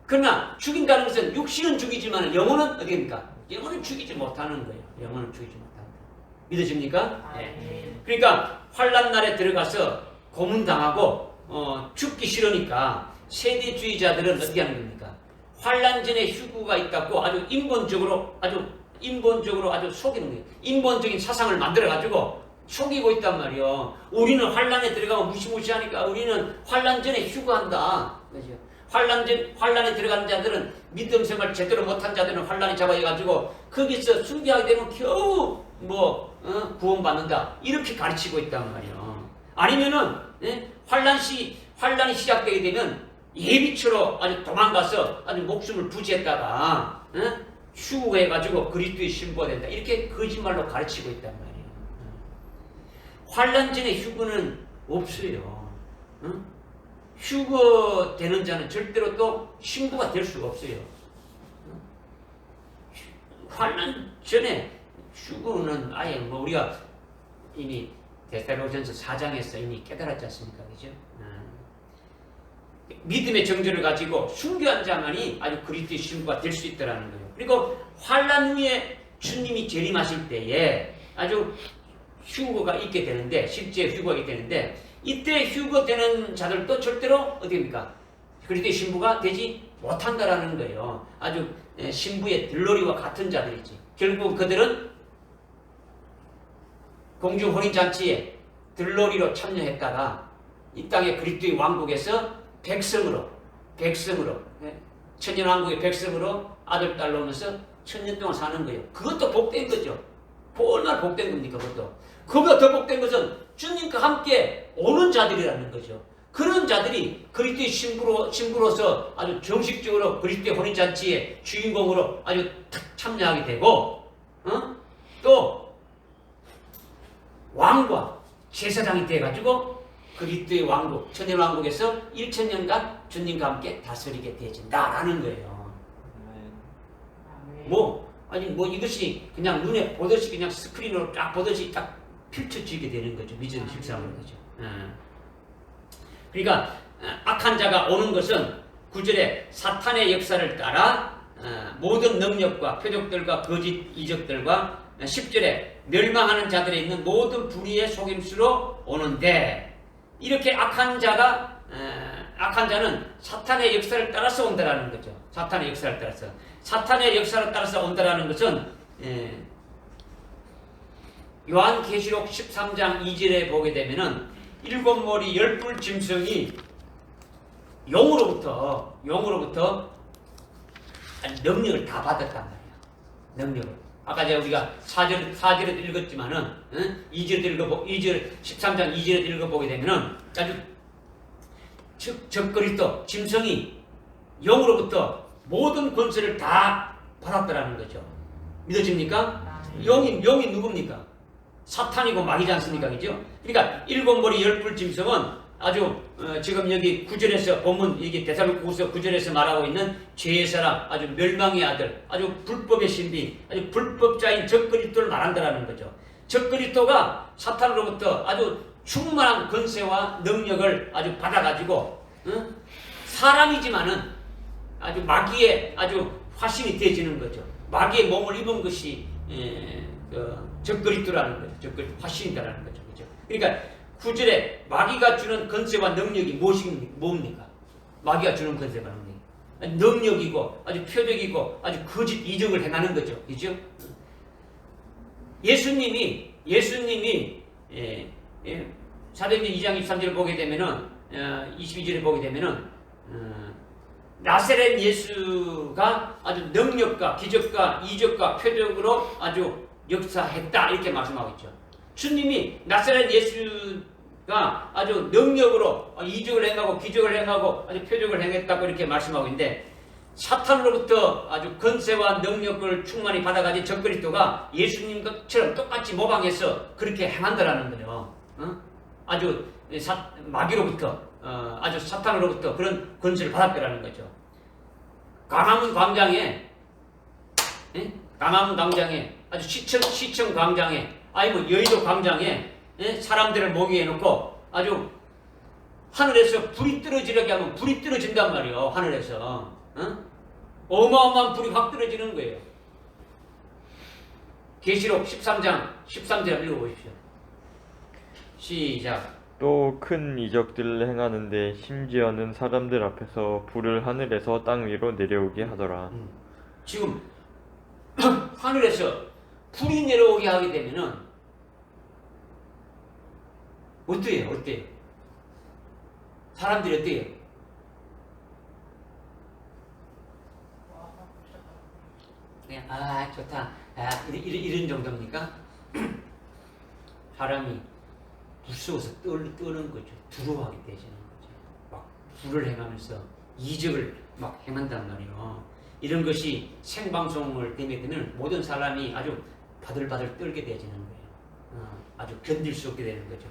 그러나 죽인다는 것은 육신은 죽이지만 영혼은 어디입니까? 영혼은 죽이지 못하는 거예요. 영혼은 죽이지 못한다. 믿으십니까? 네. 그러니까 환난 날에 들어가서 고문당하고 죽기 싫으니까 세대주의자들은 어떻게 하는 겁니까? 환난 전에 휴구가 있다고 아주 인본적으로 아주 속이는 거예요. 인본적인 사상을 만들어가지고 속이고 있단 말이에요. 우리는 환란에 들어가면 무시무시하니까 우리는 환란 전에 휴거한다. 그죠? 환란에 들어간 자들은 믿음 생활 제대로 못한 자들은 환란이 잡아가지고 거기서 숭배하게 되면 겨우 구원받는다. 이렇게 가르치고 있단 말이에요. 아니면은 환란이 시작되게 되면 예비처로 아주 도망가서 아주 목숨을 부지했다가 휴거해가지고 그리스도의 신부가 된다. 이렇게 거짓말로 가르치고 있단 말이에요. 환난 전에 휴거는 없어요. 휴거되는 자는 절대로 또 신부가 될 수가 없어요. 환난 전에 휴거는 아예 뭐 우리가 이미 데살로전서 4장에서 이미 깨달았지 않습니까? 그죠? 믿음의 정죄를 가지고 순교한 자만이 아주 그리스도의 신부가 될 수 있다라는 거예요. 그리고 환난 후에 주님이 재림하실 때에 아주 휴거가 있게 되는데, 실제 휴거가 있게 되는데, 이때 휴거되는 자들도 절대로 어디입니까? 그리스도의 신부가 되지 못한다라는 거예요. 아주 신부의 들러리와 같은 자들이지. 결국 그들은 공중 혼인잔치에 들러리로 참여했다가 이 땅의 그리스도의 왕국에서 백성으로 천년왕국의 백성으로 아들 딸 놓으면서 천년 동안 사는 거예요. 그것도 복된 거죠. 얼마나 복된 겁니까? 그것보다 더 복된 것은 주님과 함께 오는 자들이라는 거죠. 그런 자들이 그리스도의 신부로서 아주 정식적으로 그리스도의 혼인잔치의 주인공으로 아주 참여하게 되고, 또 왕과 제사장이 돼가지고 그리스도의 왕국, 천년왕국에서 1000년간 주님과 함께 다스리게 되어진다라는 거예요. 이것이 그냥 눈에 보듯이 그냥 스크린으로 쫙 보듯이 딱 펼쳐지게 되는 거죠. 믿음의 실상으로 거죠. 그러니까 악한 자가 오는 것은 9절에 사탄의 역사를 따라 모든 능력과 표적들과 거짓 이적들과 10절에 멸망하는 자들에 있는 모든 불의의 속임수로 오는데, 이렇게 악한 자는 사탄의 역사를 따라서 온다라는 거죠. 사탄의 역사를 따라서 온다라는 것은 요한계시록 13장 2절에 보게 되면은 7머리 10뿔 짐승이 영으로부터 능력을 다 받았단 말이야. 능력을. 아까 우리가 4절에도 읽었지만은 13장 2절에도 읽어보게 되면은 아주 적그리스도 짐승이 영으로부터 모든 권세를 다 받았다라는 거죠. 믿어집니까? 영이 누굽니까? 사탄이고 마귀지 않습니까? 그죠? 그러니까 7머리 10뿔 짐승은 아주 지금 여기 9절에서 본문 여기 데살로니가후서 9절에서 말하고 있는 죄의 사람, 아주 멸망의 아들, 아주 불법의 신비, 아주 불법자인 적그리스도를 말한다라는 거죠. 적그리스도가 사탄으로부터 아주 충만한 권세와 능력을 아주 받아가지고 사람이지만은 아주 마귀의 아주 화신이 되어지는 거죠. 마귀의 몸을 입은 것이 적그리스도라는 거죠. 적그리스도 화신이다라는 거죠. 그죠? 그러니까 9절에 마귀가 주는 권세와 능력이 뭡니까? 마귀가 주는 권세와 능력이고 아주 표적이고 아주 거짓 이적을 행하는 거죠. 그죠? 예수님이 사도행전 2장 23절을 보게 되면은 22절을 보게 되면은 나사렛 예수가 아주 능력과 기적과 이적과 표적으로 아주 역사했다 이렇게 말씀하고 있죠. 주님이 나사렛 예수가 아주 능력으로 이적을 행하고 기적을 행하고 아주 표적을 행했다고 이렇게 말씀하고 있는데, 사탄으로부터 아주 권세와 능력을 충만히 받아가진 적그리스도가 예수님처럼 똑같이 모방해서 그렇게 행한다라는 거예요. 아주 마귀로부터 아주 사탄으로부터 그런 권세를 받았다라는 거죠. 광화문 광장에 아주 시청 광장에 아니면 여의도 광장에 사람들을 모이게 해놓고 아주 하늘에서 불이 떨어지려게 하면 불이 떨어진단 말이에요. 하늘에서 어마어마한 불이 확 떨어지는 거예요. 계시록 13장 13절 읽어보십시오. 시작. 또 큰 이적들을 행하는데 심지어는 사람들 앞에서 불을 하늘에서 땅 위로 내려오게 하더라. 지금 하늘에서 불이 내려오게 하게 되면은 어때요? 사람들이 어때요? 그냥 좋다. 이런 정도입니까? 사람이 무서워서 떠는 거죠. 두려워하게 되시는 거죠. 막 불을 행하면서 이적을 막 행한단 말이에요. 이런 것이 생방송을 되면 모든 사람이 아주 바들바들 떨게 되어지는 거예요. 아주 견딜 수 없게 되는 거죠.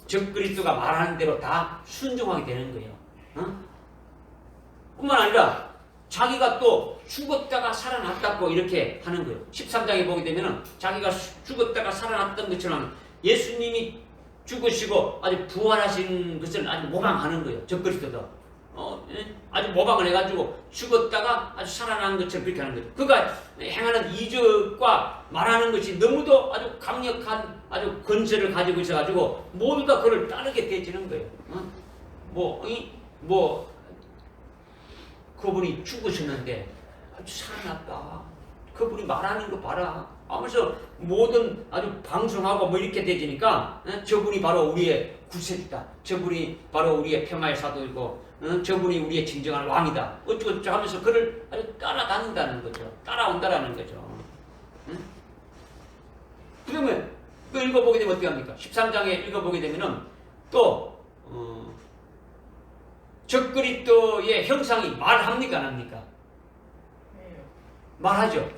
적그리스도가 말하는 대로 다 순종하게 되는 거예요. 뿐만 아니라 자기가 또 죽었다가 살아났다고 이렇게 하는 거예요. 13장에 보게 되면 자기가 죽었다가 살아났던 것처럼 예수님이 죽으시고 아주 부활하신 것을 아주 모방하는 거예요. 적그리스도도. 아주 모방을 해가지고 죽었다가 아주 살아난 것처럼 그렇게 하는 거죠. 그가 행하는 이적과 말하는 것이 너무도 아주 강력한 아주 건설을 가지고 있어가지고 모두 다 그를 따르게 되어지는 거예요. 그분이 죽으셨는데 아주 살아났다. 그분이 말하는 거 봐라. 하면서 모든 아주 방송하고 뭐 이렇게 되지니까 저분이 바로 우리의 구세주다. 저분이 바로 우리의 평화의 사도이고 저분이 우리의 진정한 왕이다. 어쩌고저쩌고 하면서 그를 아주 따라다닌다는 거죠. 따라온다라는 거죠. 그러면 그 읽어보게 되면 어떻게 합니까? 13장에 읽어보게 되면은 또 적그리스도의 형상이 말합니까 안 합니까? 해요. 말하죠.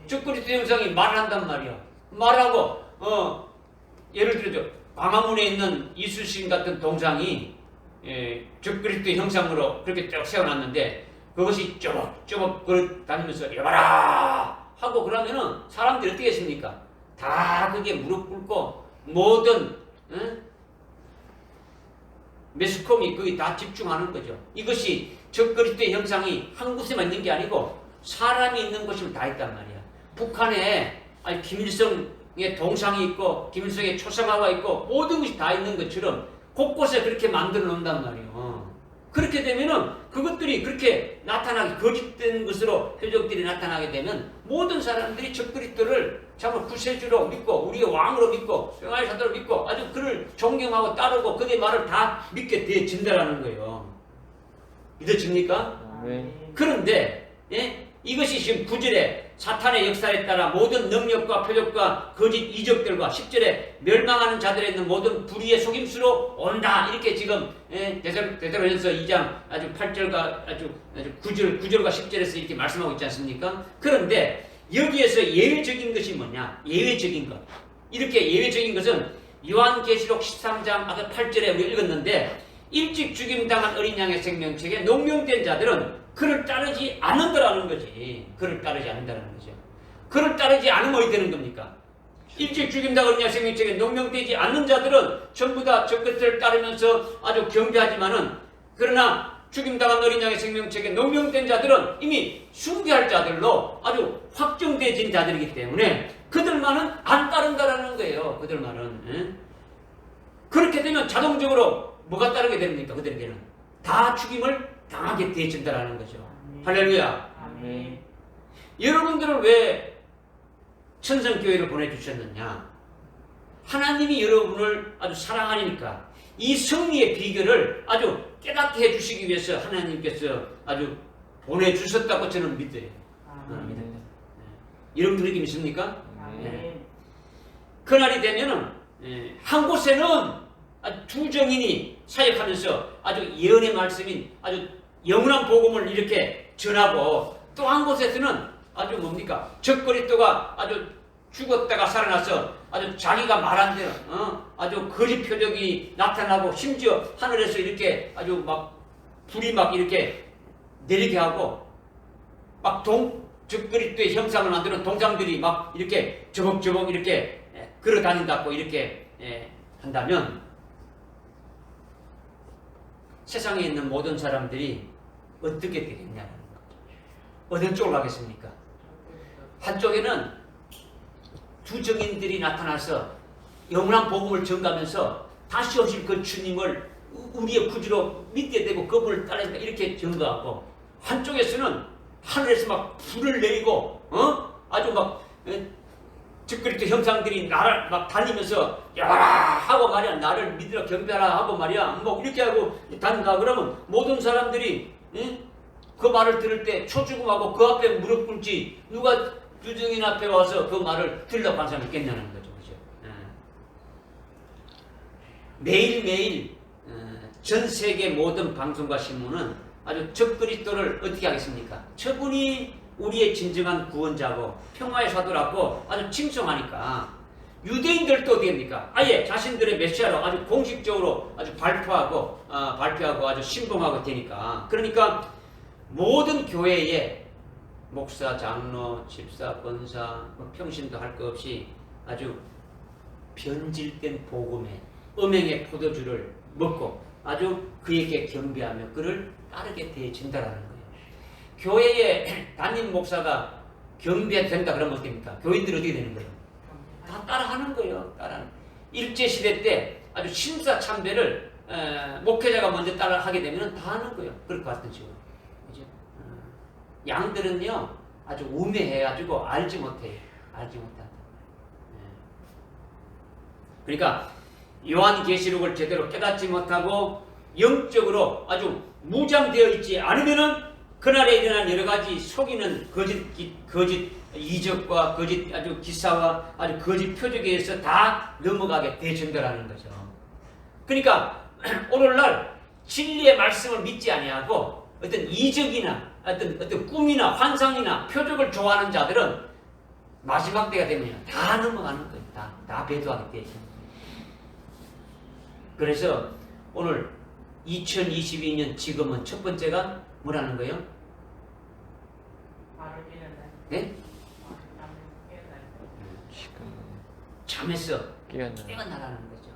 적그리스도 형상이 말한단 말이야. 말하고 예를 들어서 광화문에 있는 이수신 같은 동상이 적그리스도 형상으로 그렇게 쭉 세워놨는데 그것이 쪼벅쪼벅 걸어 다니면서 여봐라 하고 그러면은 사람들이 어떻게 했습니까? 다 그게 무릎 꿇고 모든 매스컴이 거기 다 집중하는 거죠. 이것이 적그리스도의 형상이 한 곳에만 있는 게 아니고 사람이 있는 곳이면 다 있단 말이야. 북한에 김일성의 동상이 있고 김일성의 초상화가 있고 모든 것이 다 있는 것처럼 곳곳에 그렇게 만들어 놓는단 말이에요. 그렇게 되면은 그것들이 그렇게 나타나게 거짓된 것으로 표적들이 나타나게 되면 모든 사람들이 적그리스도를 정말 구세주로 믿고 우리의 왕으로 믿고 평화의 사도로 믿고 아주 그를 존경하고 따르고 그의 말을 다 믿게 되어진다라는 거예요. 믿어집니까? 네. 그런데 이것이 지금 9절에 사탄의 역사에 따라 모든 능력과 표적과 거짓 이적들과 10절에 멸망하는 자들에 있는 모든 불의의 속임수로 온다. 이렇게 지금 데살로니가서 2장 아주 8절과 아주 9절과 10절에서 이렇게 말씀하고 있지 않습니까? 그런데 여기에서 예외적인 것이 뭐냐? 예외적인 것. 이렇게 예외적인 것은 요한계시록 13장 아까 8절에 우리가 읽었는데 일찍 죽임당한 어린 양의 생명책에 농명된 자들은 그를 따르지 않는다라는 거지. 그를 따르지 않는다는 거죠. 그를 따르지 않으면 어떻게 되는 겁니까? 일찍 죽임당한 어린 양의 생명책에 농명되지 않는 자들은 전부 다 적그리스도를 따르면서 아주 경배하지만은 그러나 죽임당한 어린 양의 생명책에 농명된 자들은 이미 숭배할 자들로 아주 확정되어진 자들이기 때문에 그들만은 안 따른다라는 거예요. 그들만은. 그렇게 되면 자동적으로 뭐가 따르게 됩니까? 그들에게는 다 죽임을 당하게 되어진다라는 거죠. 할렐루야. 아멘. 여러분들을 왜 천성교회를 보내주셨느냐? 하나님이 여러분을 아주 사랑하니까 이 승리의 비결을 아주 깨닫게 해주시기 위해서 하나님께서 아주 보내주셨다고 저는 믿어요. 아멘. 여러분들 느낌 있습니까? 아멘. 그날이 되면은 한 곳에는 아주 두 정인이 사역하면서 아주 예언의 말씀인 아주 영원한 복음을 이렇게 전하고 또 한 곳에서는 아주 뭡니까? 적그리스도가 아주 죽었다가 살아나서 아주 자기가 말한 대로 아주 거짓 표적이 나타나고 심지어 하늘에서 이렇게 아주 막 불이 막 이렇게 내리게 하고 막 적그리스도의 형상을 만드는 동상들이 막 이렇게 저벅저벅 이렇게 걸어 다닌다고 이렇게 한다면 세상에 있는 모든 사람들이 어떻게 되겠냐는 거죠. 어느 쪽으로 가겠습니까? 한쪽에는 두 정인들이 나타나서 영원한 복음을 전가하면서 다시 오실 그 주님을 우리의 구주로 믿게 되고 그분을 따르니까 이렇게 전가하고 한쪽에서는 하늘에서 막 불을 내리고 아주 막 적그리스도 형상들이 나를 막 다니면서 야라 하고 말이야 나를 믿으라 경배하라 하고 말이야 뭐 이렇게 하고 다닌다 그러면 모든 사람들이 그 말을 들을 때 초죽음하고 그 앞에 무릎 꿇지 누가 주정인 앞에 와서 그 말을 들으려고 하는 사람이 있겠냐는 거죠. 그죠? 매일매일 전 세계 모든 방송과 신문은 아주 적그리스도를 어떻게 하겠습니까? 저분이 우리의 진정한 구원자고 평화의 사도라고 아주 칭송하니까 유대인들도 어떻게 됩니까? 아예 자신들의 메시아로 아주 공식적으로 아주 발표하고 아주 신봉하고 되니까. 그러니까 모든 교회에 목사, 장로, 집사, 권사, 평신도 할 것 없이 아주 변질된 복음의 음행의 포도주를 먹고 아주 그에게 경배하며 그를 따르게 되어진다라는 거예요. 교회에 담임 목사가 경배된다 그러면 어떻게 됩니까? 교인들이 어떻게 되는 거예요? 다 따라하는 거예요. 일제시대 때 아주 심사참배를 목회자가 먼저 따라하게 되면 다 하는 거예요. 그럴 것 같은 식으로. 그죠? 양들은요, 아주 우매해가지고 알지 못해요. 알지 못한다. 그러니까 요한계시록을 제대로 깨닫지 못하고 영적으로 아주 무장되어 있지 않으면은 그날에 일어난 여러 가지 속이는 거짓 이적과 거짓 아주 기사와 아주 거짓 표적에 의해서 다 넘어가게 되준다라는 거죠. 그러니까 오늘날 진리의 말씀을 믿지 아니하고 어떤 이적이나 어떤 꿈이나 환상이나 표적을 좋아하는 자들은 마지막 때가 되면 다 넘어가는 거예요. 다 배도하게 되죠. 그래서 오늘 2022년 지금은 첫 번째가 뭐라는 거예요? 네? 잠에서 깨어나라는 거죠.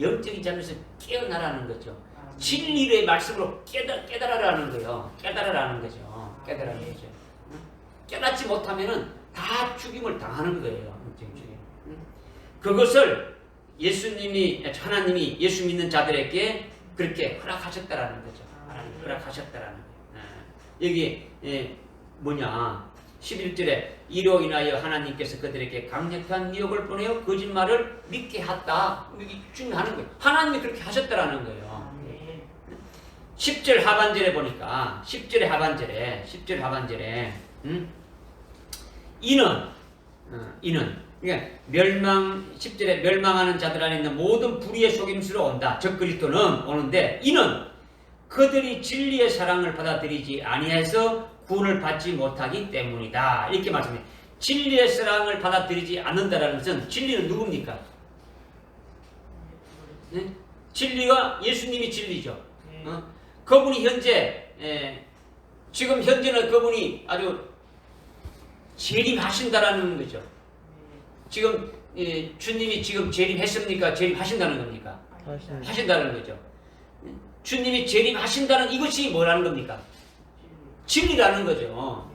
영적인 잠에서 깨어나라는 거죠. 진리의 말씀으로 깨달아라는 거예요. 깨달아라는 거죠. 깨달아라는 거죠. 깨닫지 못하면은 다 죽임을 당하는 거예요. 그것을 하나님이 예수 믿는 자들에게 그렇게 허락하셨다라는 거죠. 허락하셨다라는 거예요. 여기 뭐냐? 11절에 이로 인하여 하나님께서 그들에게 강력한 미혹을 보내어 거짓말을 믿게 했다. 이게 중요하는 거예요. 하나님이 그렇게 하셨다라는 거예요. 10절 하반절에 보니까 10절 하반절에 이는 그러니까 10절에 멸망하는 자들 안에 있는 모든 불의의 속임수로 온다. 적 그리스도는 오는데 이는 그들이 진리의 사랑을 받아들이지 아니해서 구원을 받지 못하기 때문이다. 이렇게 말씀해요. 진리의 사랑을 받아들이지 않는다라는 것은 진리는 누굽니까? 네? 진리가 예수님이 진리죠. 그분이 지금 현재는 그분이 아주 재림하신다라는 거죠. 지금 주님이 지금 재림했습니까? 재림하신다는 겁니까? 하신다는 거죠. 주님이 재림하신다는 이것이 뭐라는 겁니까? 진리라는 거죠.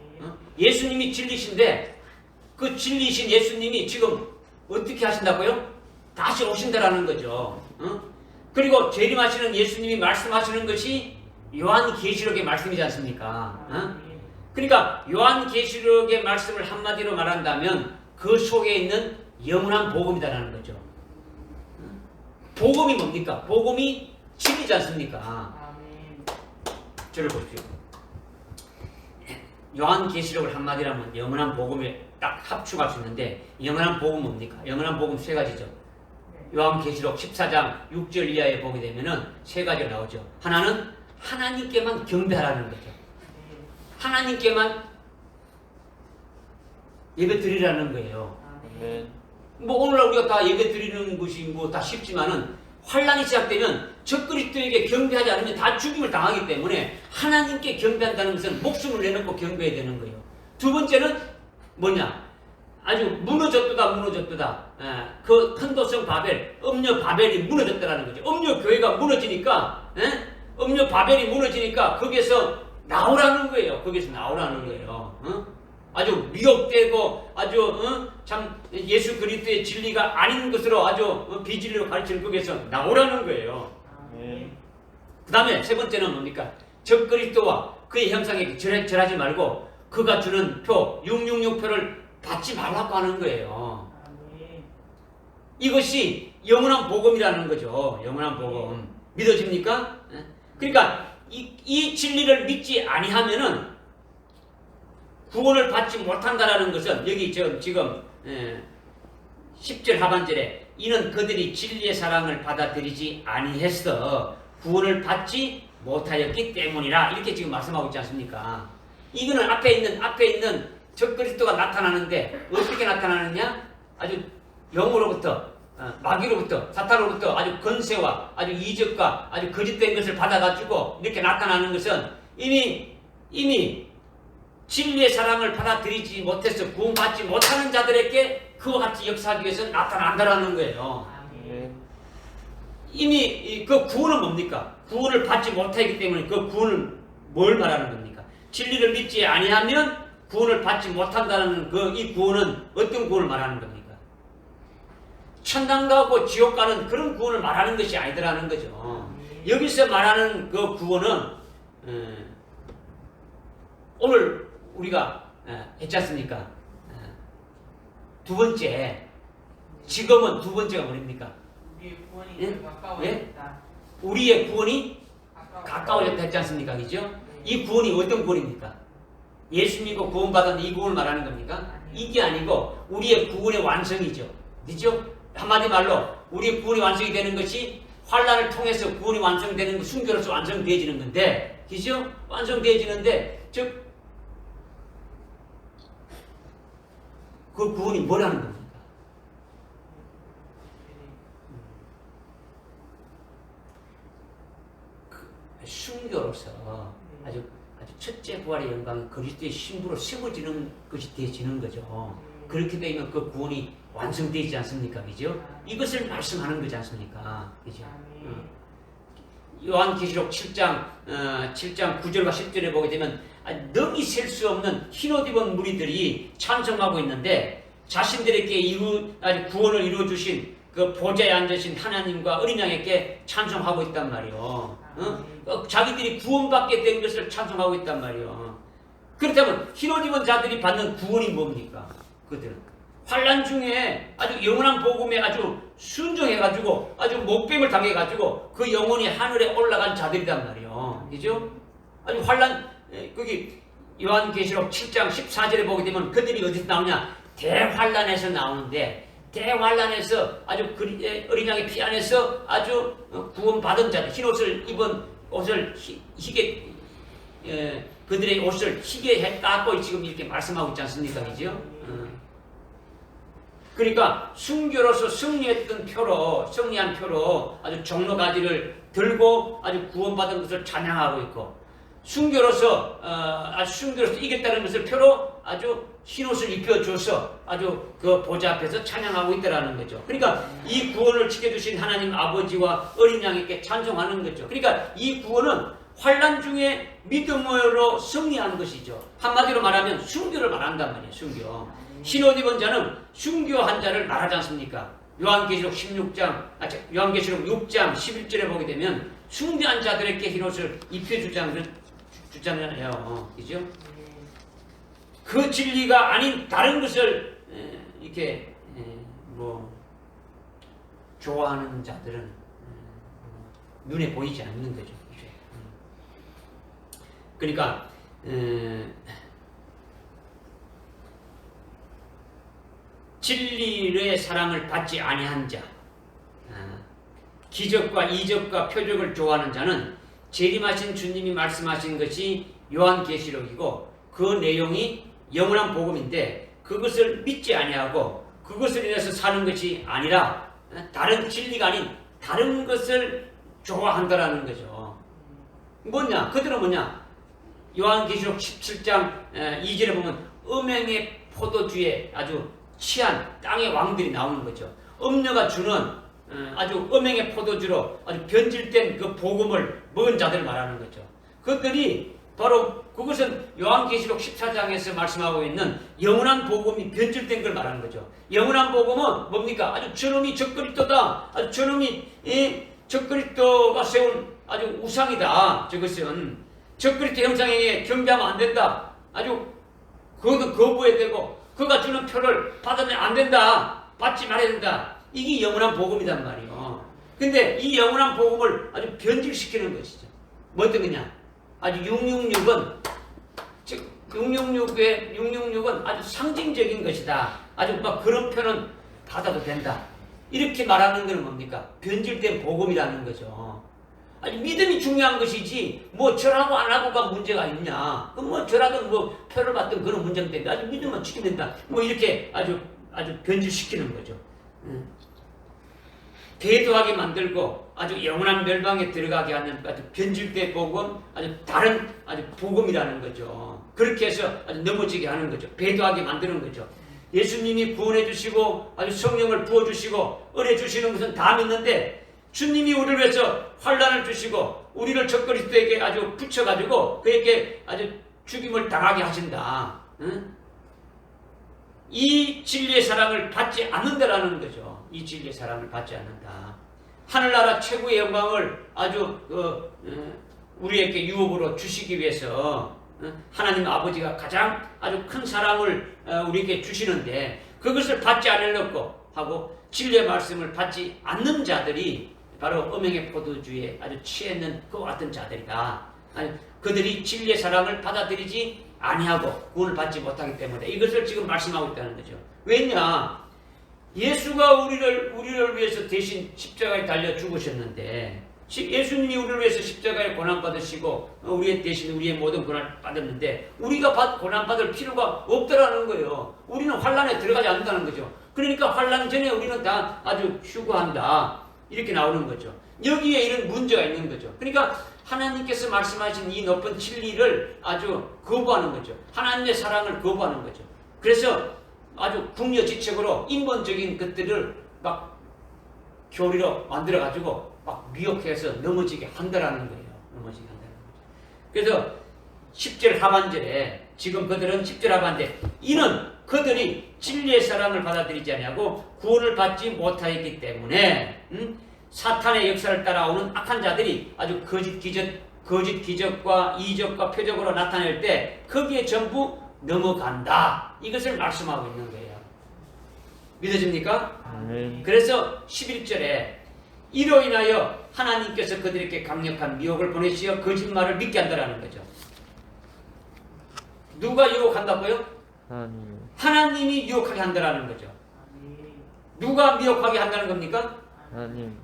예수님이 진리신데 그 진리신 예수님이 지금 어떻게 하신다고요? 다시 오신다라는 거죠. 그리고 재림하시는 예수님이 말씀하시는 것이 요한계시록의 말씀이지 않습니까? 그러니까 요한계시록의 말씀을 한마디로 말한다면 그 속에 있는 영원한 복음이다라는 거죠. 복음이 뭡니까? 복음이 진리지 않습니까? 저를 보십시오. 요한계시록을 한마디로 하면 영원한 복음에 딱 합축할 수 있는데 영원한 복음 뭡니까? 영원한 복음 세 가지죠. 요한계시록 14장 6절 이하에 보게 되면은 세 가지가 나오죠. 하나는 하나님께만 경배하라는 거죠. 하나님께만 예배 드리라는 거예요. 뭐 오늘날 우리가 다 예배 드리는 것이 뭐 다 쉽지만은 환란이 시작되면 적그리스도에게 경배하지 않으면 다 죽임을 당하기 때문에 하나님께 경배한다는 것은 목숨을 내놓고 경배해야 되는 거예요. 두 번째는 뭐냐? 아주 무너졌다. 그 큰도성 바벨, 음녀 바벨이 무너졌다라는 거죠. 음녀 교회가 무너지니까, 음녀 바벨이 무너지니까 거기에서 나오라는 거예요. 거기에서 나오라는 거예요. 아주 미혹되고 아주 참 예수 그리스도의 진리가 아닌 것으로 아주 비진리로 가르치는 거기에서 나오라는 거예요. 그 다음에 세 번째는 뭡니까? 적 그리스도와 그의 형상에 절하지 말고 그가 주는 표 666표를 받지 말라고 하는 거예요. 이것이 영원한 복음이라는 거죠. 영원한 복음. 믿어집니까? 그러니까 이 진리를 믿지 아니하면은 구원을 받지 못한다라는 것은 여기 지금 10절 하반절에 이는 그들이 진리의 사랑을 받아들이지 아니해서 구원을 받지 못하였기 때문이라 이렇게 지금 말씀하고 있지 않습니까? 이거는 앞에 있는 적그리스도가 나타나는데 어떻게 나타나느냐? 아주 영으로부터 마귀로부터 사탄으로부터 아주 권세와 아주 이적과 아주 거짓된 것을 받아가지고 이렇게 나타나는 것은 이미 진리의 사랑을 받아들이지 못해서 구원받지 못하는 자들에게 그와 같이 역사하기 위해서 나타난다라는 거예요. 아멘. 이미 그 구원은 뭡니까? 구원을 받지 못하기 때문에 그 구원은 뭘 말하는 겁니까? 진리를 믿지 아니하면 구원을 받지 못한다는 이 구원은 어떤 구원을 말하는 겁니까? 천당 가고 지옥 가는 그런 구원을 말하는 것이 아니더라는 거죠. 여기서 말하는 그 구원은 오늘 우리가 했지 않습니까? 두 번째, 지금은 두 번째가 뭡니까? 우리의 구원이 예? 가까워졌다. 우리의 구원이 가까워졌다 했지 않습니까? 그죠? 이 구원이 어떤 구원입니까? 예수 믿고 구원받은 이 구원을 말하는 겁니까? 이게 아니고 우리의 구원의 완성이죠. 그죠? 한마디 말로 우리의 구원이 완성이 되는 것이 환난을 통해서 구원이 완성되는 것, 순교로서 완성되어지는 건데, 그죠? 완성되어지는데, 즉 그 구원이 뭐라는 겁니까? 순교로서 아주 첫째 부활의 영광이 그리스도의 신부로 세워지는 것이 되어지는 거죠. 그렇게 되면 그 구원이 완성되지 않습니까? 그죠? 이것을 말씀하는 거지 않습니까? 그죠? 요한계시록 7장 9절과 10절에 보게 되면 능히 셀 수 없는 흰옷 입은 무리들이 찬송하고 있는데 자신들에게 구원을 이루어 주신 그 보좌에 앉으신 하나님과 어린 양에게 찬송하고 있단 말이요. 자기들이 구원받게 된 것을 찬송하고 있단 말이요. 그렇다면 흰옷 입은 자들이 받는 구원이 뭡니까? 그들은 환난 중에 아주 영원한 복음에 아주 순종해가지고 아주 목뱀을 당해가지고 그 영혼이 하늘에 올라간 자들이란 말이요. 그죠? 아주 거기 요한계시록 7장 14절에 보게 되면 그들이 어디서 나오냐? 대환난에서 나오는데 대환난에서 아주 어린 양의 피 안에서 아주 구원받은 자들, 흰 옷을 입은 옷을 희게 그들의 옷을 희게 깎고 지금 이렇게 말씀하고 있지 않습니까? 그죠? 그러니까 순교로서 승리한 표로 아주 종로가지를 들고 아주 구원받은 것을 찬양하고 있고 순교로서 이겼다는 것을 표로 아주 흰옷을 입혀줘서 아주 그 보좌 앞에서 찬양하고 있다라는 거죠. 그러니까 이 구원을 지켜주신 하나님 아버지와 어린 양에게 찬송하는 거죠. 그러니까 이 구원은 환난 중에 믿음으로 승리하는 것이죠. 한마디로 말하면 순교를 말한단 말이에요. 순교. 흰옷 입은 자는 순교한 자를 말하지 않습니까? 요한계시록 6장 11절에 보게 되면 순교한 자들에게 흰옷을 입혀주잖아요. 그죠? 그 진리가 아닌 다른 것을 이렇게 좋아하는 자들은 눈에 보이지 않는 거죠. 그러니까 진리의 사랑을 받지 아니한 자, 기적과 이적과 표적을 좋아하는 자는 재림하신 주님이 말씀하신 것이 요한계시록이고 그 내용이 영원한 복음인데 그것을 믿지 아니하고 그것을 인해서 사는 것이 아니라 다른 진리가 아닌 다른 것을 좋아한다라는 거죠. 뭐냐? 그들은 뭐냐? 요한계시록 17장 2절에 보면 음행의 포도주에 아주 취한 땅의 왕들이 나오는 거죠. 음녀가 주는 아주 음행의 포도주로 아주 변질된 그 복음을 먹은 자들을 말하는 거죠. 그것들이 바로 그것은 요한계시록 14장에서 말씀하고 있는 영원한 복음이 변질된 걸 말하는 거죠. 영원한 복음은 뭡니까? 아주 저놈이 적그리스도다. 아주 저놈이 적그리스도가 세운 아주 우상이다. 저것은 적그리스도 형상에게 경배하면 안 된다. 아주 그것도 거부해야 되고 그가 주는 표를 받으면 안 된다. 받지 말아야 된다. 이게 영원한 복음이란 말이에요. 근데 이 영원한 복음을 아주 변질시키는 것이죠. 뭐 어떤 거냐? 아주 666은 즉 666은 아주 상징적인 것이다. 아주 막 그런 표는 받아도 된다. 이렇게 말하는 것은 뭡니까? 변질된 복음이라는 거죠. 아니 믿음이 중요한 것이지 뭐 절하고 안 하고가 문제가 있냐. 그럼 뭐 절하든 뭐 표를 받든 그런 문제는 된다. 아주 믿음만 지키면 된다. 뭐 이렇게 아주 변질시키는 거죠. 배도하게 만들고 아주 영원한 멸망에 들어가게 하는 아주 변질된 복음, 아주 다른 아주 복음이라는 거죠. 그렇게 해서 아주 넘어지게 하는 거죠. 배도하게 만드는 거죠. 예수님이 구원해 주시고 아주 성령을 부어 주시고 은혜 주시는 것은 다 믿는데 주님이 우리를 위해서 환난을 주시고 우리를 적그리스도에게 아주 붙여가지고 그에게 아주 죽임을 당하게 하신다. 응? 이 진리의 사랑을 받지 않는다라는 거죠. 이 진리의 사랑을 받지 않는다. 하늘나라 최고의 영광을 아주 우리에게 유업으로 주시기 위해서 하나님 아버지가 가장 아주 큰 사랑을 우리에게 주시는데 그것을 받지 않으려고 하고 진리의 말씀을 받지 않는 자들이 바로 음행의 포도주에 아주 취해 있는 그와 같은 자들이다. 아니, 그들이 진리의 사랑을 받아들이지 아니하고 구원을 받지 못하기 때문에 이것을 지금 말씀하고 있다는 거죠. 왜냐? 예수가 우리를 위해서 대신 십자가에 달려 죽으셨는데 예수님이 우리를 위해서 십자가에 고난받으시고 우리의 대신 우리의 모든 고난을 받았는데 우리가 고난받을 필요가 없더라는 거예요. 우리는 환난에 들어가지 않는다는 거죠. 그러니까 환난 전에 우리는 다 아주 휴거한다. 이렇게 나오는 거죠. 여기에 이런 문제가 있는 거죠. 그러니까 하나님께서 말씀하신 이 높은 진리를 아주 거부하는 거죠. 하나님의 사랑을 거부하는 거죠. 그래서 아주 궁여지책으로 인본적인 것들을 막 교리로 만들어가지고 막 미혹해서 넘어지게 한다라는 거예요. 넘어지게 한다는 거죠. 그래서 10절 하반절에 지금 그들은 10절 하반절에 이는 그들이 진리의 사랑을 받아들이지 아니하고 구원을 받지 못하였기 때문에 사탄의 역사를 따라오는 악한 자들이 아주 거짓 기적과 이적과 표적으로 나타낼 때 거기에 전부 넘어간다. 이것을 말씀하고 있는 거예요. 믿어집니까? 아멘. 그래서 11절에 이로 인하여 하나님께서 그들에게 강력한 미혹을 보내시어 거짓말을 믿게 한다라는 거죠. 누가 유혹한다고요? 하나님. 하나님이 유혹하게 한다라는 거죠. 누가 미혹하게 한다는 겁니까? 하나님.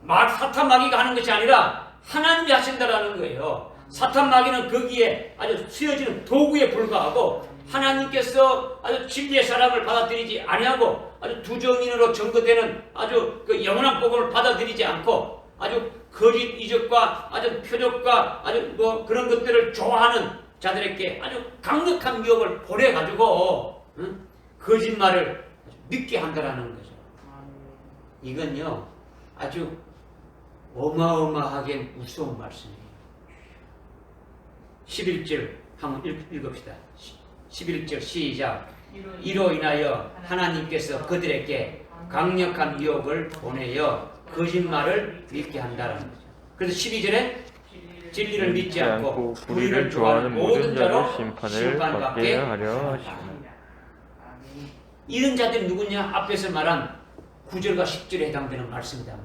사탄 마귀가 하는 것이 아니라 하나님이 하신다라는 거예요. 사탄 마귀는 거기에 아주 쓰여지는 도구에 불과하고 하나님께서 아주 진리의 사랑을 받아들이지 아니하고 아주 두정인으로 증거되는 아주 그 영원한 복음을 받아들이지 않고 아주 거짓 이적과 아주 표적과 아주 뭐 그런 것들을 좋아하는 자들에게 아주 강력한 미혹을 보내가지고 거짓말을 믿게 한다라는 거죠. 이건요 아주 어마어마하게 무서운 말씀이에요. 11절 한번 읽읍시다. 11절 시작. 이로 인하여 하나님께서 그들에게 강력한 미혹을 보내어 거짓말을 믿게 한다는 거죠. 그래서 12절에 진리를 믿지 않고 불의를 좋아하는 모든 자로 심판을 받게 하려 하시고. 이런 자들이 누구냐? 앞에서 말한 9절과 10절에 해당되는 말씀이다.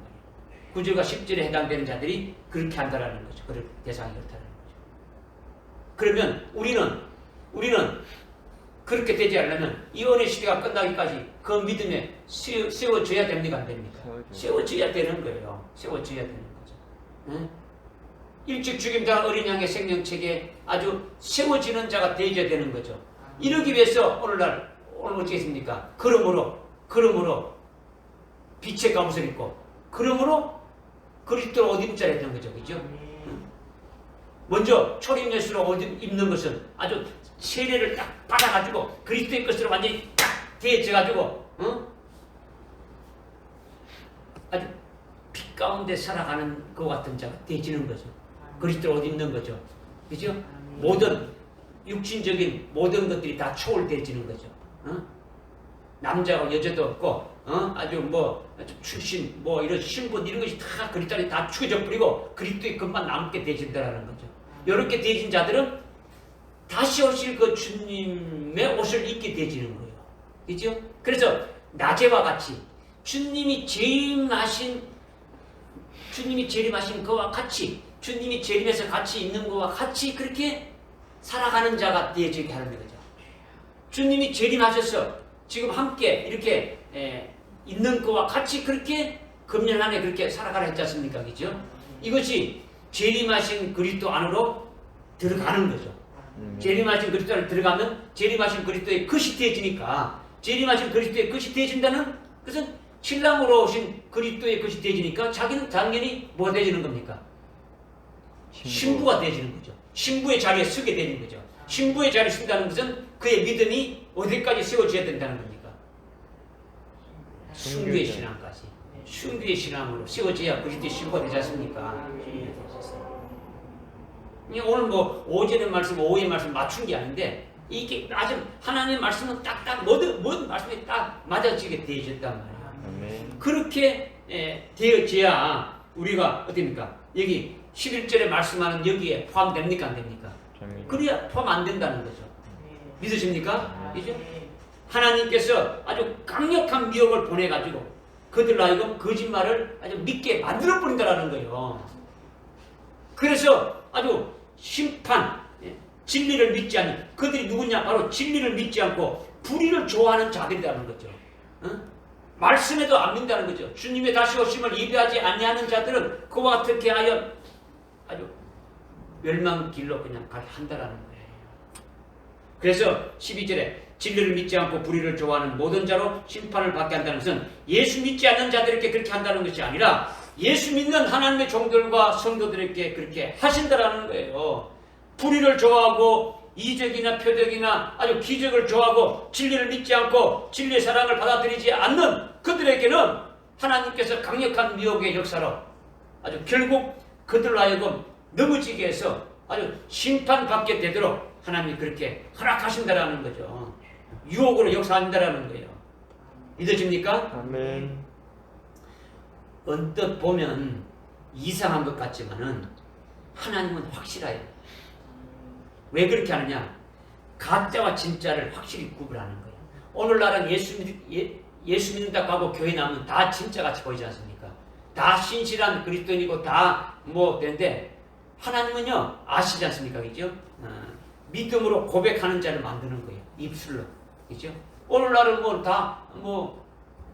9절과 10절에 해당되는 자들이 그렇게 한다라는 거죠. 그럴 대상이 그렇다는 거죠. 그러면 우리는 그렇게 되지 않으면 이 은혜 시대가 끝나기까지 그 믿음에 세워져야 됩니까? 안 됩니까? 세워져야 되는 거예요. 세워져야 되는 거죠. 응? 일찍 죽임당한 어린 양의 생명책에 아주 세워지는 자가 되어야 되는 거죠. 이러기 위해서 오늘 어떻게 했습니까? 그러므로 빛의 가옷을 입고 그러므로 그리스도를 옷 입자를 했던 거죠. 그죠? 먼저 초림예수로 옷 입는 것은 아주 세례를 딱 받아가지고 그리스도의 것으로 완전히 딱 되어져가지고 아주 빛 가운데 살아가는 것 같은 자가 되어지는 거죠. 그리스도를 옷 입는 거죠. 그죠? 모든 육신적인 모든 것들이 다 초월되어지는 거죠. 남자와 여자도 없고 아주 출신 이런 신분 이런 것이 다 그리스도에 다 추겨져 버리고 그리스도의 것만 남게 되어진다라는 거죠. 이렇게 되어진 자들은 다시 오실 그 주님의 옷을 입게 되어지는 거예요. 그죠? 그래서 낮에와 같이 주님이 재림하신 그와 같이 주님이 재림해서 같이 있는 것과 같이 그렇게 살아가는 자가 되어지게 하는 거죠. 주님이 재림하셔서 지금 함께 이렇게 있는 것과 같이 그렇게 금년 안에 그렇게 살아가라 했지 않습니까? 그죠? 이것이 재림하신 그리스도 안으로 들어가는 거죠. 재림하신 그리스도 안으로 들어가면 재림하신 그리스도의 것이 되어지니까 재림하신 그리스도의 것이 되어진다는 것은 신랑으로 오신 그리스도의 것이 되어지니까 자기는 당연히 뭐가 되어지는 겁니까? 신부가 되어지는 거죠. 신부의 자리에 서게 되는 거죠. 신부의 자리에 쓴다는 것은 그의 믿음이 어디까지 세워져야 된다는 겁니까? 순교의 신앙까지. 순교의 신앙으로 세워져야 그리스도의 신부가 되지 않습니까? 오늘 뭐 오전의 말씀, 오후의 말씀 맞춘 게 아닌데 이게 아주 하나님의 말씀은 딱딱 모든 말씀이 딱 맞아지게 되어졌단 말이에요. 그렇게 되어져야 우리가 어떻습니까? 여기 11절에 말씀하는 여기에 포함됩니까? 안 됩니까? 그래야 포함 안 된다는 거죠. 믿으십니까? 이제 하나님께서 아주 강력한 미혹을 보내가지고 그들로 하여금 거짓말을 아주 믿게 만들어버린다는 거예요. 그래서 아주 심판, 진리를 믿지 않는 그들이 누구냐? 바로 진리를 믿지 않고 불의를 좋아하는 자들이라는 거죠. 말씀에도 안 믿는다는 거죠. 주님의 다시 오심을 예배하지 아니하는 자들은 그와 같게 하여 아주 멸망 길로 그냥 가게 한다라는 거예요. 그래서 12절에 진리를 믿지 않고 불의를 좋아하는 모든 자로 심판을 받게 한다는 것은 예수 믿지 않는 자들에게 그렇게 한다는 것이 아니라 예수 믿는 하나님의 종들과 성도들에게 그렇게 하신다라는 거예요. 불의를 좋아하고 이적이나 표적이나 아주 기적을 좋아하고 진리를 믿지 않고 진리의 사랑을 받아들이지 않는 그들에게는 하나님께서 강력한 미혹의 역사로 아주 결국 그들로 하여금 넘어지게 해서 아주 심판받게 되도록 하나님이 그렇게 허락하신다라는 거죠. 유혹으로 역사한다라는 거예요. 믿어집니까? 아멘. 언뜻 보면 이상한 것 같지만은 하나님은 확실해요. 왜 그렇게 하느냐? 가짜와 진짜를 확실히 구분하는 거예요. 오늘날은 예수 믿는다고 하고 교회 나오면 다 진짜같이 보이지 않습니까? 다 신실한 그리스도인이고 다 뭐 되는데 하나님은요 아시지 않습니까? 그죠? 믿음으로 고백하는 자를 만드는 거예요. 입술로. 그죠? 오늘날은 뭐 다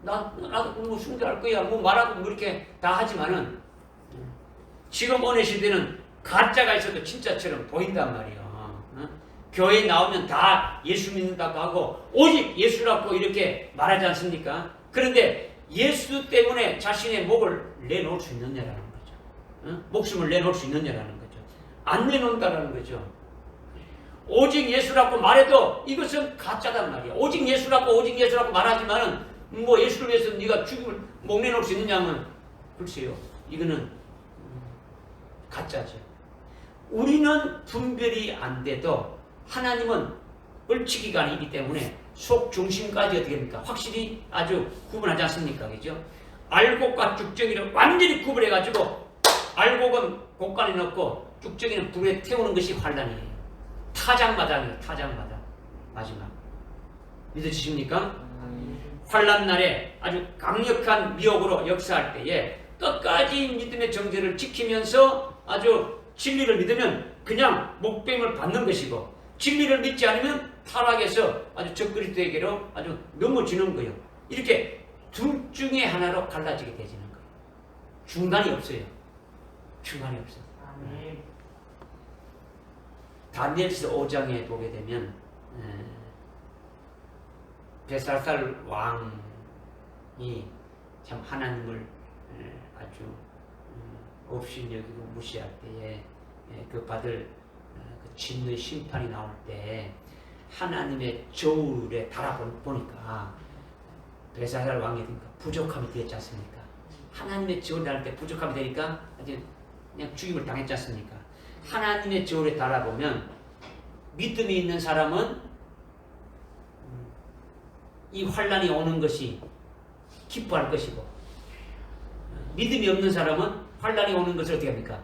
나도 뭐 순교할 거야 뭐 말하고 뭐 이렇게 다 하지만은 지금 어느 시대는 가짜가 있어도 진짜처럼 보인단 말이에요. 교회에 나오면 다 예수 믿는다고 하고 오직 예수라고 이렇게 말하지 않습니까? 그런데 예수 때문에 자신의 목을 내놓을 수 있느냐라는 거죠. 목숨을 내놓을 수 있느냐라는 거죠. 안 내놓는다라는 거죠. 오직 예수라고 말해도 이것은 가짜단 말이야. 오직 예수라고 말하지만은 뭐 예수를 위해서 네가 죽음을 목 내놓을 수 있느냐면 글쎄요. 이거는 가짜죠. 우리는 분별이 안 돼도 하나님은 얼치기가 아니기 때문에 속 중심까지 어떻게 됩니까? 확실히 아주 구분하지 않습니까? 그죠? 알곡과 쭉정이를 완전히 구분해가지고 알곡은 곡간에 넣고 쭉정이는 불에 태우는 것이 환란이에요. 타작마당이에요. 타작마당. 마지막. 믿으십니까? 환란 날에 아주 강력한 미혹으로 역사할 때에 끝까지 믿음의 정죄를 지키면서 아주 진리를 믿으면 그냥 목뱀을 받는 것이고 진리를 믿지 않으면 타락해서 아주 적그리스도에게로 아주 넘어지는 거예요. 이렇게 둘 중에 하나로 갈라지게 되지는 거예요. 중간이 없어요. 중간이 없어요. 다니엘서 5장에 보게 되면 벨사살 왕이 참 하나님을 아주 업신여기고 무시할 때에 그 받을 그 진노의 심판이 나올 때 하나님의 저울에 달아보니까 벨사살 왕이 부족함이 되었지 않습니까? 하나님의 저울에 달할 때 부족함이 되니까 아주 그냥 죽임을 당했지 않습니까? 하나님의 저울에 달아보면 믿음이 있는 사람은 이 환란이 오는 것이 기뻐할 것이고 믿음이 없는 사람은 환란이 오는 것을 어떻게 합니까?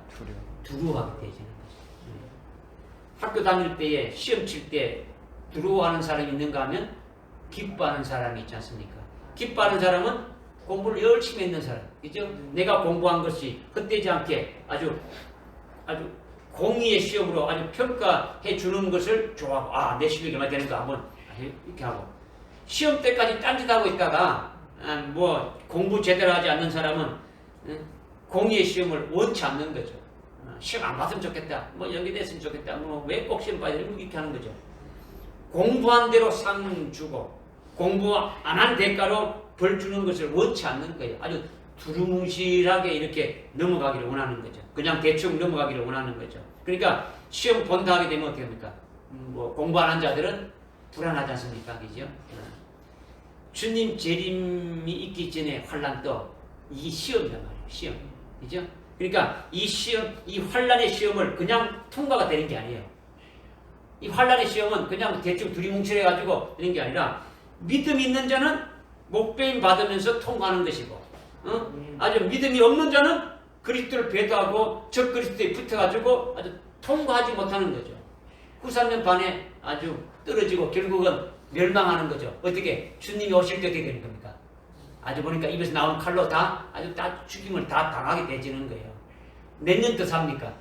두려워하게 되지는 거죠. 학교 다닐 때에 시험 칠 때 두려워하는 사람이 있는가 하면 기뻐하는 사람이 있지 않습니까? 기뻐하는 사람은 공부를 열심히 했는 사람, 그죠? 내가 공부한 것이 헛되지 않게 아주 공의의 시험으로 아주 평가해 주는 것을 좋아하고 내 실력이 얼마 되는가 한번 이렇게 하고 시험 때까지 딴짓하고 있다가 뭐 공부 제대로 하지 않는 사람은 공의의 시험을 원치 않는 거죠. 시험 안 봤으면 좋겠다. 뭐 연기됐으면 좋겠다. 뭐 왜 꼭 시험 봐야 돼? 이렇게 하는 거죠. 공부한 대로 상 주고 공부 안 한 대가로 벌 주는 것을 원치 않는 거예요. 아주 두루뭉실하게 이렇게 넘어가기를 원하는 거죠. 그냥 대충 넘어가기를 원하는 거죠. 그러니까 시험 본다 하게 되면 어떻게 합니까? 뭐 공부 안 한 자들은 불안하지 않습니까? 그죠? 주님 재림이 있기 전에 환란 또 이 시험이란 말이에요. 시험. 그죠? 그러니까 이 시험, 이 환란의 시험을 그냥 통과가 되는 게 아니에요. 이 환란의 시험은 그냥 대충 두리뭉실해가지고 되는 게 아니라 믿음 있는 자는 목배임 받으면서 통과하는 것이고 아주 믿음이 없는 자는 그리스도를 배도하고 적 그리스도에 붙어가지고 아주 통과하지 못하는 거죠. 후 3년 반에 아주 떨어지고 결국은 멸망하는 거죠. 어떻게? 주님이 오실 때 어떻게 되는 겁니까? 아주 보니까 입에서 나온 칼로 다 아주 다 죽임을 다 당하게 되지는 거예요. 몇 년 더 삽니까?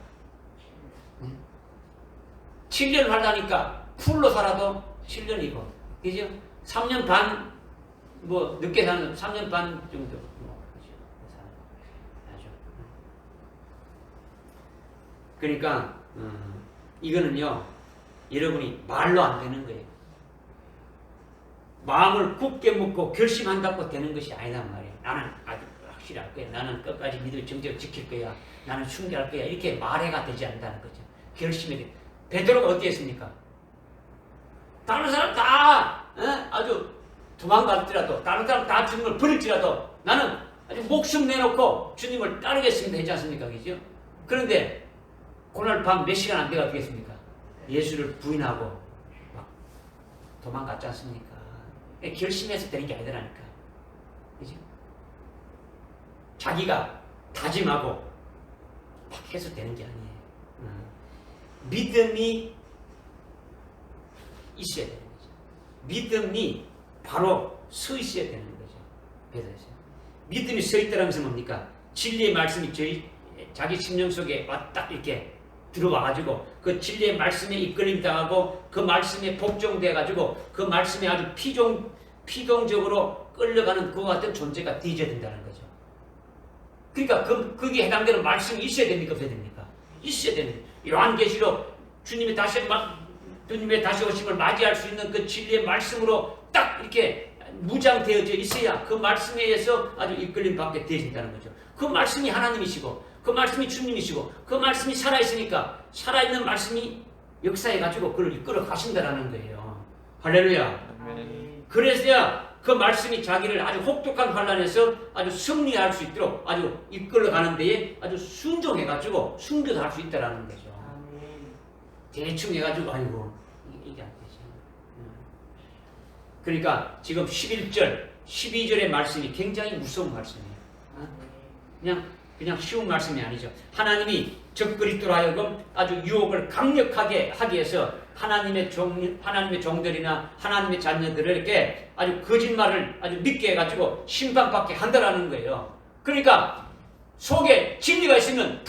7년 하려니까 풀로 살아도 7년이고, 그죠? 3년 반, 뭐, 늦게 사는 3년 반 정도. 그죠? 그러니까, 이거는요, 여러분이 말로 안 되는 거예요. 마음을 굳게 먹고 결심한다고 되는 것이 아니란 말이에요. 나는 아주 확실할 거야. 나는 끝까지 믿음을 정죄를 지킬 거야. 나는 순교할 거야. 이렇게 말해가 되지 않는다는 거죠. 결심이 돼. 베드로가 어떻게 했습니까? 다른 사람 다 아주 도망갈지라도 다른 사람 다 주님을 버릴지라도 나는 아주 목숨 내놓고 주님을 따르겠습니다 했지 않습니까? 그죠? 그런데 그날 밤 몇 시간 안 돼가 되겠습니까? 예수를 부인하고 막 도망갔지 않습니까? 결심해서 되는 게 아니더라니까. 그죠? 자기가 다짐하고 막 해서 되는 게 아니에요. 믿음이 있어야 되는 거죠. 믿음이 바로 서 있어야 되는 거죠. 그래서 믿음이 서 있다는 것은 뭡니까? 진리의 말씀이 자기 심령 속에 딱 이렇게 들어와가지고 그 진리의 말씀에 이끌림 당하고 그 말씀에 복종돼가지고 그 말씀에 아주 피동적으로 끌려가는 그와 같은 존재가 되어야 된다는 거죠. 그러니까 거기에 해당되는 말씀이 있어야 됩니까? 없어야 됩니까? 있어야 되는 거죠. 요한계시록 주님의 다시 오심을 맞이할 수 있는 그 진리의 말씀으로 딱 이렇게 무장되어져 있어야 그 말씀에 의해서 아주 이끌림 받게 되어진다는 거죠. 그 말씀이 하나님이시고 그 말씀이 주님이시고 그 말씀이 살아있으니까 살아있는 말씀이 역사해가지고 그를 이끌어 가신다라는 거예요. 할렐루야. 그래서야 그 말씀이 자기를 아주 혹독한 환란에서 아주 승리할 수 있도록 아주 이끌어 가는 데에 아주 순종해가지고 순교도 할 수 있다라는 거죠. 대충 해가지고 아이고 이게 안 되죠. 그러니까 지금 11절, 12절의 말씀이 굉장히 무서운 말씀이에요. 그냥 쉬운 말씀이 아니죠. 하나님이 적그리스도로 하여금 아주 유혹을 강력하게 하기 위해서 하나님의 종들이나 하나님의 자녀들을 이렇게 아주 거짓말을 아주 믿게 해가지고 심판받게 한다라는 거예요. 그러니까 속에 진리가 있으면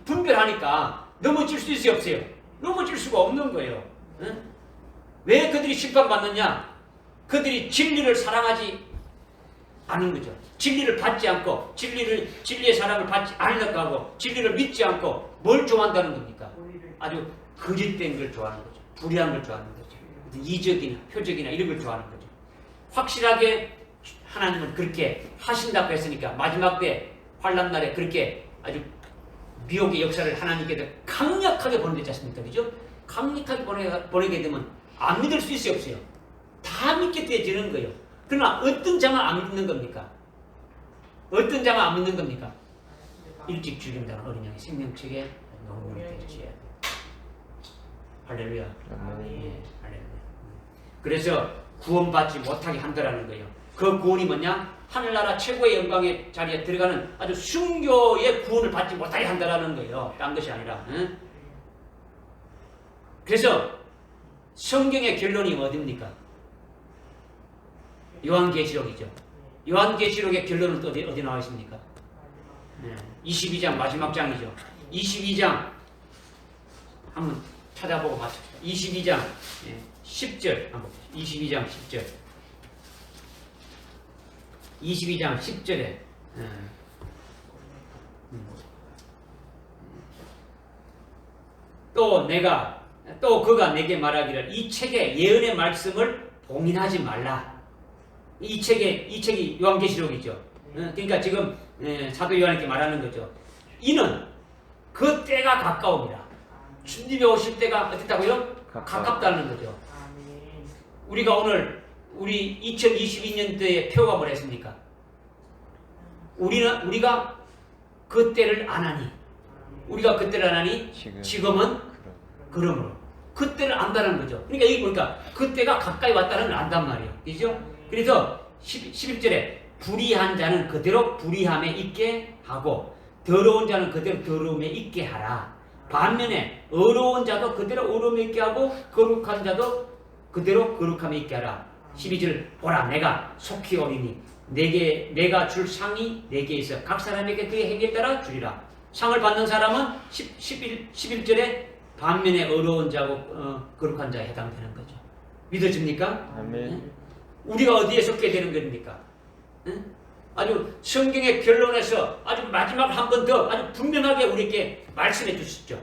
분별하니까 넘어질 수 있어요, 없어요? 넘어질 수가 없는 거예요. 응? 왜 그들이 심판받느냐? 그들이 진리를 사랑하지 않은 거죠. 진리를 받지 않고 진리의 사랑을 받지 않으려고 하고 진리를 믿지 않고 뭘 좋아한다는 겁니까? 아주 거짓된 걸 좋아하는 거죠. 불의한 걸 좋아하는 거죠. 이적이나 표적이나 이런 걸 좋아하는 거죠. 확실하게 하나님은 그렇게 하신다고 했으니까 마지막 때 환난 날에 그렇게 아주 미혹의 역사를 하나님께서 강력하게 보내지 않습니까? 그죠? 강력하게 보내게 되면 안 믿을 수 있어요, 없어요? 다 믿게 되어지는 거예요. 그러나 어떤 자만 안 믿는 겁니까? 어떤 자만 안 믿는 겁니까? 일찍 죽임당한 어린 양의 생명책에 농을 되지어야 돼. 할렐루야. 네, 할렐루야. 그래서 구원받지 못하게 한다라는 거예요. 그 구원이 뭐냐? 하늘나라 최고의 영광의 자리에 들어가는 아주 순교의 구원을 받지 못하게 한다라는 거예요. 딴 것이 아니라. 응? 그래서 성경의 결론이 어디입니까? 요한계시록이죠. 요한계시록의 결론은 또 어디 나와 있습니까? 22장 마지막 장이죠. 22장 한번 찾아보고 맞춥시다. 22장 10절 한번 22장 10절 22장 10절에 또 그가 내게 말하기를 이 책에 예언의 말씀을 봉인하지 말라. 이 책이 요한계시록이죠. 그러니까 지금 사도 요한에게 말하는 거죠. 이는 그 때가 가까웁니다. 주님이 오실 때가 어떻다고요? 가깝다는 거죠. 아멘. 우리가 오늘 우리 2022년도에 표가 뭐랬습니까? 우리가 그 때를 안 하니, 우리가 그 때를 안 하니 지금은 그러므로 그 때를 안다는 거죠. 그러니까 이게 보니까 그 때가 가까이 왔다는 걸 안단 말이에요. 그죠? 그래서 11절에 불의한 자는 그대로 불의함에 있게 하고 더러운 자는 그대로 더러움에 있게 하라. 반면에 어려운 자도 그대로 어려움에 있게 하고 거룩한 자도 그대로 거룩함에 있게 하라. 12절 보라 내가 속히 오리니 내가 줄 상이 내게 있어 각 사람에게 그의 행위에 따라 주리라. 상을 받는 사람은 11절에 반면에 어려운 자고 거룩한 자에 해당되는 거죠. 믿어집니까? 아멘. 우리가 어디에 속해 되는 겁니까? 아주 성경의 결론에서 아주 마지막 한 번 더 아주 분명하게 우리에게 말씀해 주시죠.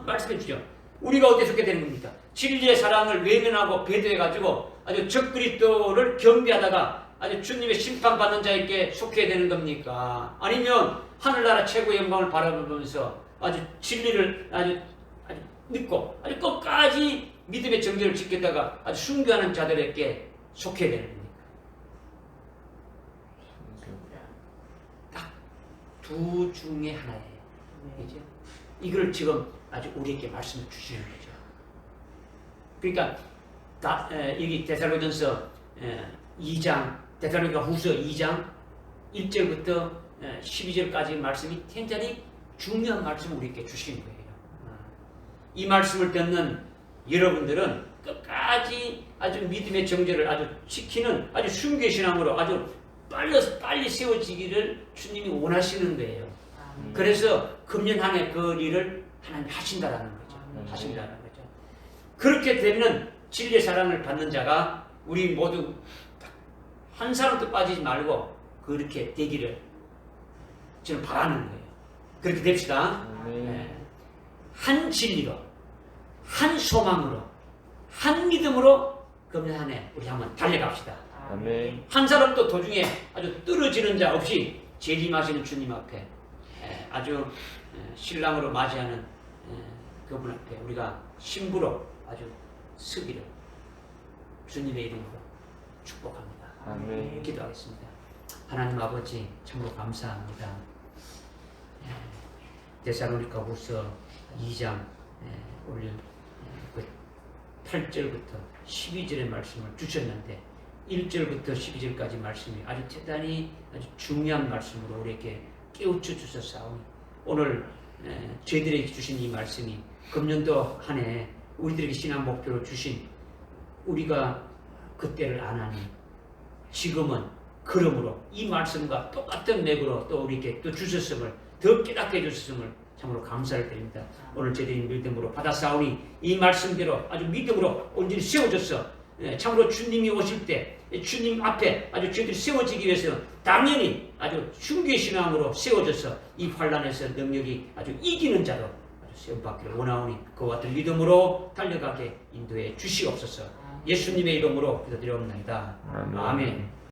말씀해 주죠. 우리가 어디에 속해 되는 겁니까? 진리의 사랑을 외면하고 배도해가지고 아주 적그리스도를 경배하다가 아주 주님의 심판받는 자에게 속해 되는 겁니까? 아니면 하늘나라 최고의 영광을 바라보면서 아주 진리를 아주 믿고 아주 끝까지 믿음의 정죄를 지켰다가 아주 순교하는 자들에게 속해 되는 겁니까? 딱 두 중에 하나예요. 그죠? 이걸 지금 아주 우리에게 말씀을 주시는 거죠. 그러니까 여기 데살로니가전서 2장, 데살로니가 후서 2장 1절부터 12절까지 말씀이 굉장히 중요한 말씀을 우리에게 주시는 거예요. 이 말씀을 듣는 여러분들은 끝까지 아주 믿음의 정죄를 아주 지키는 아주 순교의 신앙으로 아주 빨리 세워지기를 주님이 원하시는 거예요. 그래서 금년 한 해 그 일을 하나님 하신다라는 거죠. 하신다라는 거죠. 그렇게 되면 진리의 사랑을 받는 자가 우리 모두 한 사람도 빠지지 말고 그렇게 되기를 저는 바라는 거예요. 그렇게 됩시다. 한 진리로, 한 소망으로, 한 믿음으로 금년 한 해 우리 한번 달려갑시다. 아멘. 한 사람도 도중에 아주 떨어지는 자 없이 재림하시는 주님 앞에 아주 신랑으로 맞이하는 그분 앞에 우리가 신부로 아주 서기를 주님의 이름으로 축복합니다. 아멘. 기도하겠습니다. 하나님 아버지 참으로 감사합니다. 데살로니가후서 2장 오늘 8절부터 12절의 말씀을 주셨는데 1절부터 12절까지 말씀이 아주 대단히 아주 중요한 말씀으로 우리에게 깨우쳐 주셨사오니 오늘 저희들에게 주신 이 말씀이 금년도 한 해 우리들에게 신앙 목표로 주신 우리가 그때를 안 하니 지금은 그러므로 이 말씀과 똑같은 맥으로 또 우리에게 또 주셨음을 더 깨닫게 해주셨음을 참으로 감사를 드립니다. 오늘 저희들이 믿음으로 받아싸우니 이 말씀대로 아주 믿음으로 온전히 세워져서 참으로 주님이 오실 때 주님 앞에 아주 저희들이 세워지기 위해서 당연히 아주 순교의 신앙으로 세워져서 이 환난에서 능력이 아주 이기는 자로 아주 세움받기를 원하오니 그와 같은 믿음으로 달려가게 인도해 주시옵소서. 예수님의 이름으로 기도드리옵나이다. 아멘.